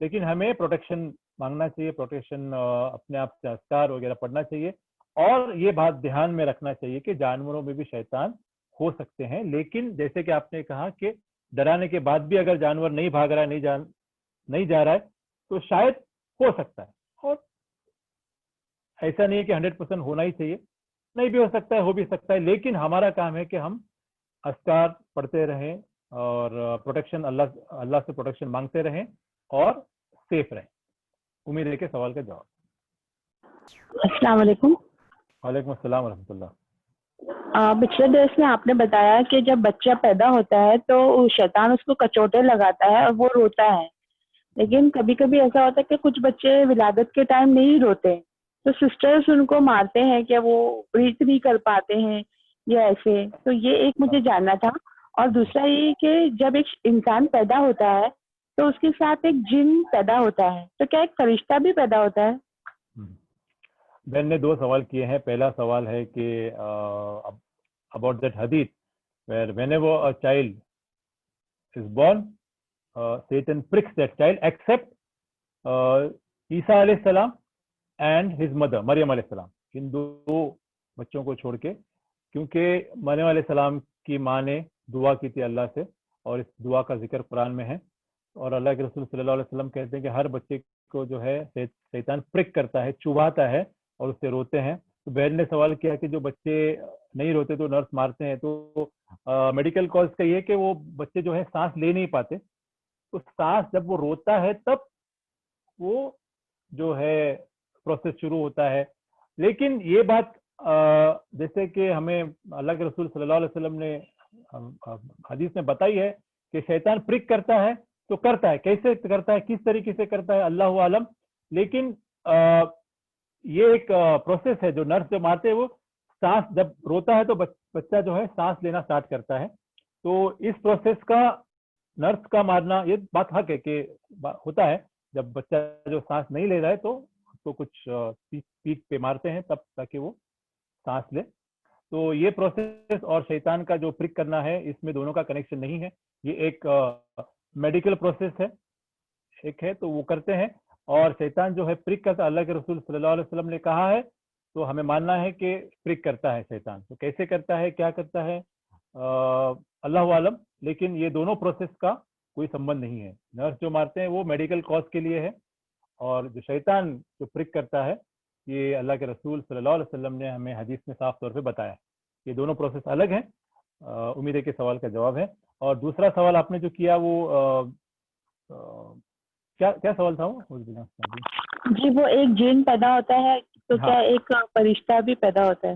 Speaker 1: लेकिन हमें प्रोटेक्शन मांगना चाहिए, प्रोटेक्शन अपने आप से अस्कार वगैरह पढ़ना चाहिए, اور یہ بات دھیان میں رکھنا چاہیے کہ جانوروں میں بھی شیطان ہو سکتے ہیں، لیکن جیسے کہ آپ نے کہا کہ ڈرانے کے بعد بھی اگر جانور نہیں بھاگ رہا ہے، نہیں جا رہا ہے، تو شاید ہو سکتا ہے، اور ایسا نہیں ہے کہ 100% ہونا ہی چاہیے، نہیں بھی ہو سکتا ہے، ہو بھی سکتا ہے، لیکن ہمارا کام ہے کہ ہم اذکار پڑھتے رہیں اور پروٹیکشن اللہ سے پروٹیکشن مانگتے رہیں اور سیف رہیں۔ امید ہے کہ سوال کا جواب۔
Speaker 7: السلام علیکم۔
Speaker 1: وعلیکم السلام ورحمۃ اللہ۔
Speaker 7: پچھلے درس میں آپ نے بتایا کہ جب بچہ پیدا ہوتا ہے تو شیطان اس کو کچوٹے لگاتا ہے اور وہ روتا ہے، لیکن کبھی کبھی ایسا ہوتا ہے کہ کچھ بچے ولادت کے ٹائم نہیں روتے، تو سسٹرز ان کو مارتے ہیں کہ وہ بریتھ نہیں کر پاتے ہیں یا ایسے، تو یہ ایک مجھے جاننا تھا۔ اور دوسرا یہ کہ جب ایک انسان پیدا ہوتا ہے تو اس کے ساتھ ایک جن پیدا ہوتا ہے، تو کیا ایک فرشتہ بھی پیدا ہوتا ہے؟
Speaker 1: بہن نے 2 سوال کیے ہیں۔ پہلا سوال ہے کہ about that hadith where whenever a child is born, Satan pricks that child except Isa alayhi salam and his mother Maryam alayhi salam، ان 2 بچوں کو چھوڑ کے، کیونکہ مریم علیہ السلام کی ماں نے دعا کی تھی اللہ سے، اور اس دعا کا ذکر قرآن میں ہے، اور اللہ کے رسول صلی اللہ علیہ وسلم کہتے ہیں کہ ہر بچے کو جو ہے شیطان پرک کرتا ہے، چبھاتا ہے اور اس سے روتے ہیں۔ تو بہن نے سوال کیا کہ جو بچے نہیں روتے تو نرس مارتے ہیں، تو میڈیکل کاز کا یہ کہ وہ بچے جو ہے سانس لے نہیں پاتے، تو سانس جب وہ روتا ہے تب وہ جو ہے پروسیس شروع ہوتا ہے۔ لیکن یہ بات جیسے کہ ہمیں اللہ کے رسول صلی اللہ علیہ وسلم نے حدیث میں بتائی ہے کہ شیطان پرک کرتا ہے، تو کرتا ہے، کیسے کرتا ہے، کس طریقے سے کرتا ہے، اللہ عالم، لیکن یہ ایک پروسیس ہے جو نرس جو مارتے ہیں، وہ سانس جب روتا ہے تو بچہ جو ہے سانس لینا اسٹارٹ کرتا ہے، تو اس پروسیس کا نرس کا مارنا یہ بات حق ہے کہ ہوتا ہے، جب بچہ جو سانس نہیں لے رہا ہے تو اس کو کچھ پیٹھ پہ مارتے ہیں تب تاکہ وہ سانس لے۔ تو یہ پروسیس اور شیطان کا جو پرک کرنا ہے، اس میں دونوں کا کنیکشن نہیں ہے، یہ ایک میڈیکل پروسیس ہے، ایک ہے تو وہ کرتے ہیں، اور شیطان جو ہے پرک کرتا، اللہ کے رسول صلی اللہ علیہ وسلم نے کہا ہے تو ہمیں ماننا ہے کہ پرک کرتا ہے شیطان، تو کیسے کرتا ہے، کیا کرتا ہے، اللہ عالم، لیکن یہ دونوں پروسیس کا کوئی سمبند نہیں ہے۔ نرس جو مارتے ہیں وہ میڈیکل کاز کے لیے ہے، اور جو شیطان جو پرک کرتا ہے یہ اللہ کے رسول صلی اللہ علیہ وسلم نے ہمیں حدیث میں صاف طور پہ بتایا، یہ دونوں پروسیس الگ ہیں۔ امید ہے کہ سوال کا جواب ہے۔ اور دوسرا سوال آپ نے جو کیا وہ کیا سوال تھا وہ؟
Speaker 7: جی وہ ایک جن پیدا ہوتا ہے تو کیا ایک فرشتہ بھی پیدا ہوتا ہے؟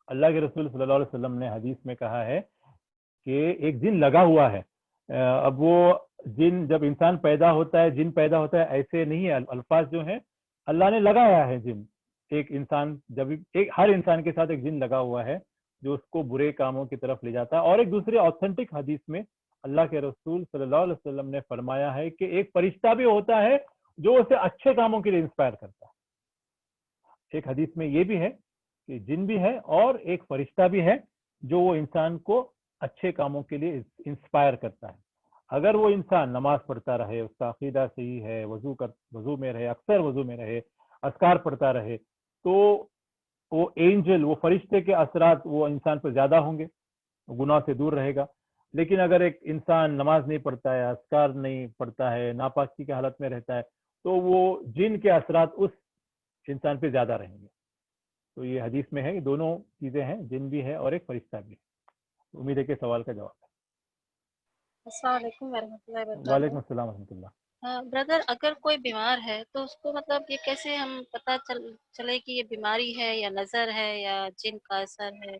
Speaker 1: اللہ کے رسول صلی اللہ علیہ وسلم نے حدیث میں کہا ہے کہ ایک جن لگا ہوا ہے۔ اب وہ جن جب انسان پیدا ہوتا ہے، جن پیدا ہوتا ہے، ایسے نہیں ہے، الفاظ جو ہیں اللہ نے لگایا ہے جن، ایک انسان جب ہر انسان کے ساتھ ایک جن لگا ہوا ہے جو اس کو برے کاموں کی طرف لے جاتا ہے۔ اور ایک دوسرے آتھینٹک حدیث میں اللہ کے رسول صلی اللہ علیہ وسلم نے فرمایا ہے کہ ایک فرشتہ بھی ہوتا ہے جو اسے اچھے کاموں کے لیے انسپائر کرتا ہے۔ ایک حدیث میں یہ بھی ہے کہ جن بھی ہے اور ایک فرشتہ بھی ہے جو وہ انسان کو اچھے کاموں کے لیے انسپائر کرتا ہے۔ اگر وہ انسان نماز پڑھتا رہے، اس کا عقیدہ صحیح ہے، وضو میں رہے، اکثر وضو میں رہے، اذکار پڑھتا رہے، تو وہ اینجل، وہ فرشتے کے اثرات وہ انسان پر زیادہ ہوں گے، گناہ سے دور رہے گا۔ لیکن اگر ایک انسان نماز نہیں پڑھتا ہے، اذکار نہیں پڑھتا ہے، ناپاکی کی حالت میں رہتا ہے، تو وہ جن کے اثرات اس انسان پہ زیادہ رہیں گے۔ تو یہ حدیث میں ہے، یہ دونوں چیزیں ہیں، جن بھی ہے اور ایک فرشتہ بھی ہے۔ امید ہے کہ سوال کا جواب ہے۔
Speaker 8: السلام علیکم ورحمۃ اللہ وبرکاتہ۔
Speaker 1: وعلیکم السلام ورحمۃ اللہ۔
Speaker 8: بردر، اگر کوئی بیمار ہے تو اس کو مطلب یہ کیسے ہم پتہ چلے کہ یہ بیماری ہے یا نظر ہے یا جن کا اثر ہے،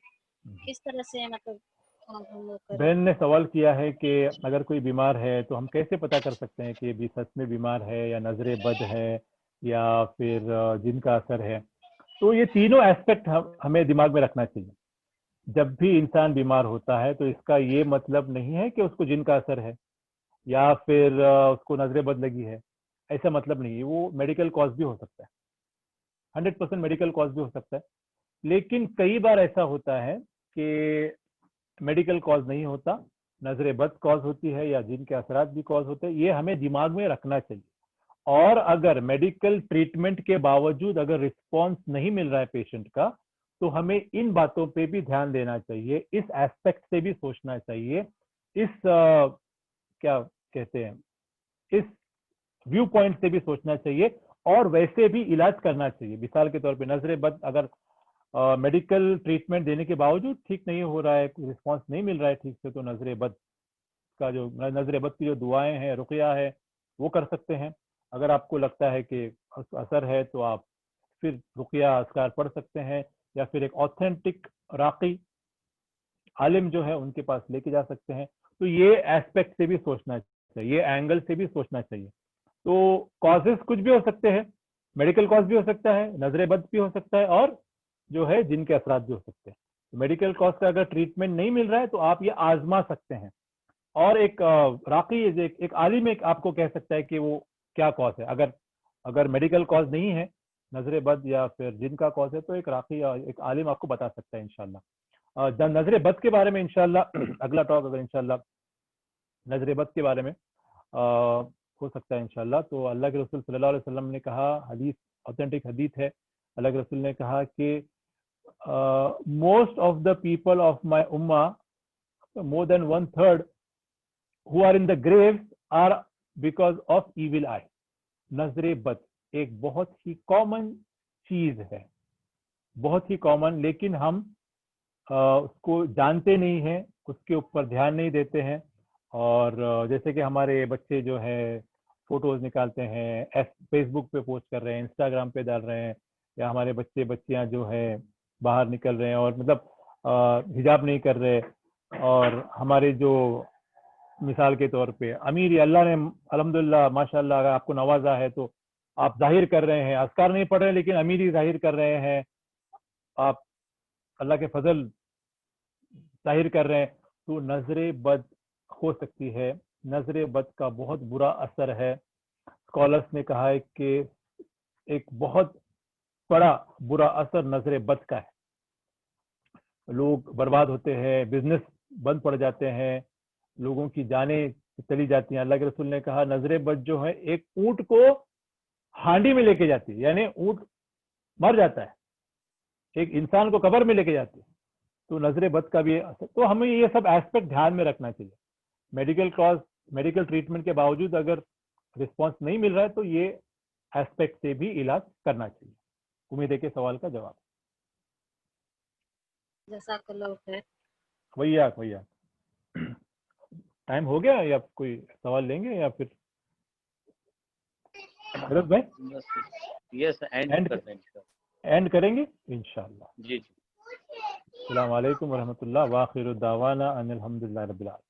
Speaker 8: کس طرح سے مطلب
Speaker 1: بہن نے سوال کیا ہے کہ اگر کوئی بیمار ہے تو ہم کیسے پتہ کر سکتے ہیں کہ یہ سچ میں بیمار ہے یا نظر بد ہے یا پھر جن کا اثر ہے؟ تو یہ تینوں ایسپیکٹ ہمیں دماغ میں رکھنا چاہیے۔ جب بھی انسان بیمار ہوتا ہے تو اس کا یہ مطلب نہیں ہے کہ اس کو جن کا اثر ہے یا پھر اس کو نظر بد لگی ہے، ایسا مطلب نہیں ہے۔ وہ میڈیکل کاز بھی ہو سکتا ہے، 100% میڈیکل کاز بھی ہو سکتا ہے، لیکن کئی بار ایسا ہوتا ہے کہ میڈیکل کاز نہیں ہوتا، نظر بد کاز ہوتی ہے یا جن کے اثرات بھی کاز ہوتے ہیں۔ یہ ہمیں دماغ میں رکھنا چاہیے۔ اور اگر میڈیکل ٹریٹمنٹ کے باوجود اگر رسپانس نہیں مل رہا ہے پیشنٹ کا تو ہمیں ان باتوں پہ بھی دھیان دینا چاہیے, اس ایسپیکٹ سے بھی سوچنا چاہیے, اس کیا کہتے ہیں اس ویو پوائنٹ سے بھی سوچنا چاہیے, اور ویسے بھی علاج کرنا چاہیے. مثال کے طور پہ نظر بد اگر میڈیکل ٹریٹمنٹ دینے کے باوجود ٹھیک نہیں ہو رہا ہے, رسپانس نہیں مل رہا ہے ٹھیک سے, تو نظر بد کا جو نظر بد کی جو دعائیں ہیں, رقیہ ہے, وہ کر سکتے ہیں. اگر آپ کو لگتا ہے کہ اثر ہے تو آپ پھر رقیہ اذکار پڑھ سکتے ہیں, یا پھر ایک آتھینٹک راقی عالم جو ہے ان کے پاس لے کے جا سکتے ہیں. تو یہ ایسپیکٹ سے بھی سوچنا چاہیے, یہ اینگل سے بھی سوچنا چاہیے. تو کازز کچھ بھی ہو سکتے ہیں, میڈیکل کاز بھی ہو سکتا ہے, نظر بد بھی ہو سکتا ہے, اور جو ہے جن کے اثرات بھی ہو سکتے ہیں. میڈیکل کاز کا اگر ٹریٹمنٹ نہیں مل رہا ہے تو آپ یہ آزما سکتے ہیں, اور ایک راقی ایک عالم ایک آپ کو کہہ سکتا ہے کہ وہ کیا کاز ہے. اگر میڈیکل کاز نہیں ہے نظر بد یا پھر جن کا کاز ہے, تو ایک راقی ایک عالم آپ کو بتا سکتا ہے انشاءاللہ. نظر بد کے بارے میں انشاءاللہ اگلا ٹاک اگر انشاءاللہ نظر بد کے بارے میں ہو سکتا ہے انشاءاللہ. تو اللہ کے رسول صلی اللہ علیہ وسلم نے کہا, حدیث آتھینٹک حدیث ہے, اللہ کے رسول نے کہا کہ most of the people of my امہ, more than 1/3 who are in the graves are because of evil eye. نظر بد ایک بہت ہی کامن چیز ہے, بہت ہی کامن, لیکن ہم اس کو جانتے نہیں ہیں, اس کے اوپر دھیان نہیں دیتے ہیں. اور جیسے کہ ہمارے بچے جو ہے فوٹوز نکالتے ہیں, فیس بک پہ پوسٹ کر رہے ہیں, انسٹاگرام پہ ڈال رہے ہیں, یا ہمارے بچیاں جو ہے باہر نکل رہے ہیں اور مطلب حجاب نہیں کر رہے, اور ہمارے جو مثال کے طور پہ امیر, اللہ نے الحمدللہ ماشاءاللہ اگر آپ کو نوازا ہے تو آپ ظاہر کر رہے ہیں, اذکار نہیں پڑھ رہے ہیں لیکن امیری ظاہر کر رہے ہیں, آپ اللہ کے فضل ظاہر کر رہے ہیں, تو نظر بد ہو سکتی ہے. نظر بد کا بہت برا اثر ہے. اسکالرس نے کہا ہے کہ ایک بہت بڑا برا اثر نظر بد کا ہے. لوگ برباد ہوتے ہیں, بزنس بند پڑ جاتے ہیں, لوگوں کی جانیں چلی جاتی ہیں. اللہ کے رسول نے کہا نظر بد جو ہے ایک اونٹ کو ہانڈی میں لے کے جاتی ہے, یعنی اونٹ مر جاتا ہے, ایک انسان کو قبر میں لے کے جاتی ہے. تو نظر بد کا بھی اثر. تو ہمیں یہ سب ایسپیکٹ دھیان میں رکھنا چاہیے. میڈیکل ٹریٹمنٹ کے باوجود اگر رسپانس نہیں مل رہا ہے تو یہ ایسپیکٹ سے بھی علاج کرنا چاہیے. امید ہے کہ سوال کا جواب.
Speaker 8: جزاک اللہ خیر.
Speaker 1: بھیا ٹائم ہو گیا, یا کوئی سوال لیں گے یا پھر حضرت بھائی اینڈ کریں گے انشاءاللہ.
Speaker 5: جی.
Speaker 1: السلام علیکم ورحمۃ اللہ. وآخر دعوانا ان الحمدللہ رب العالمین.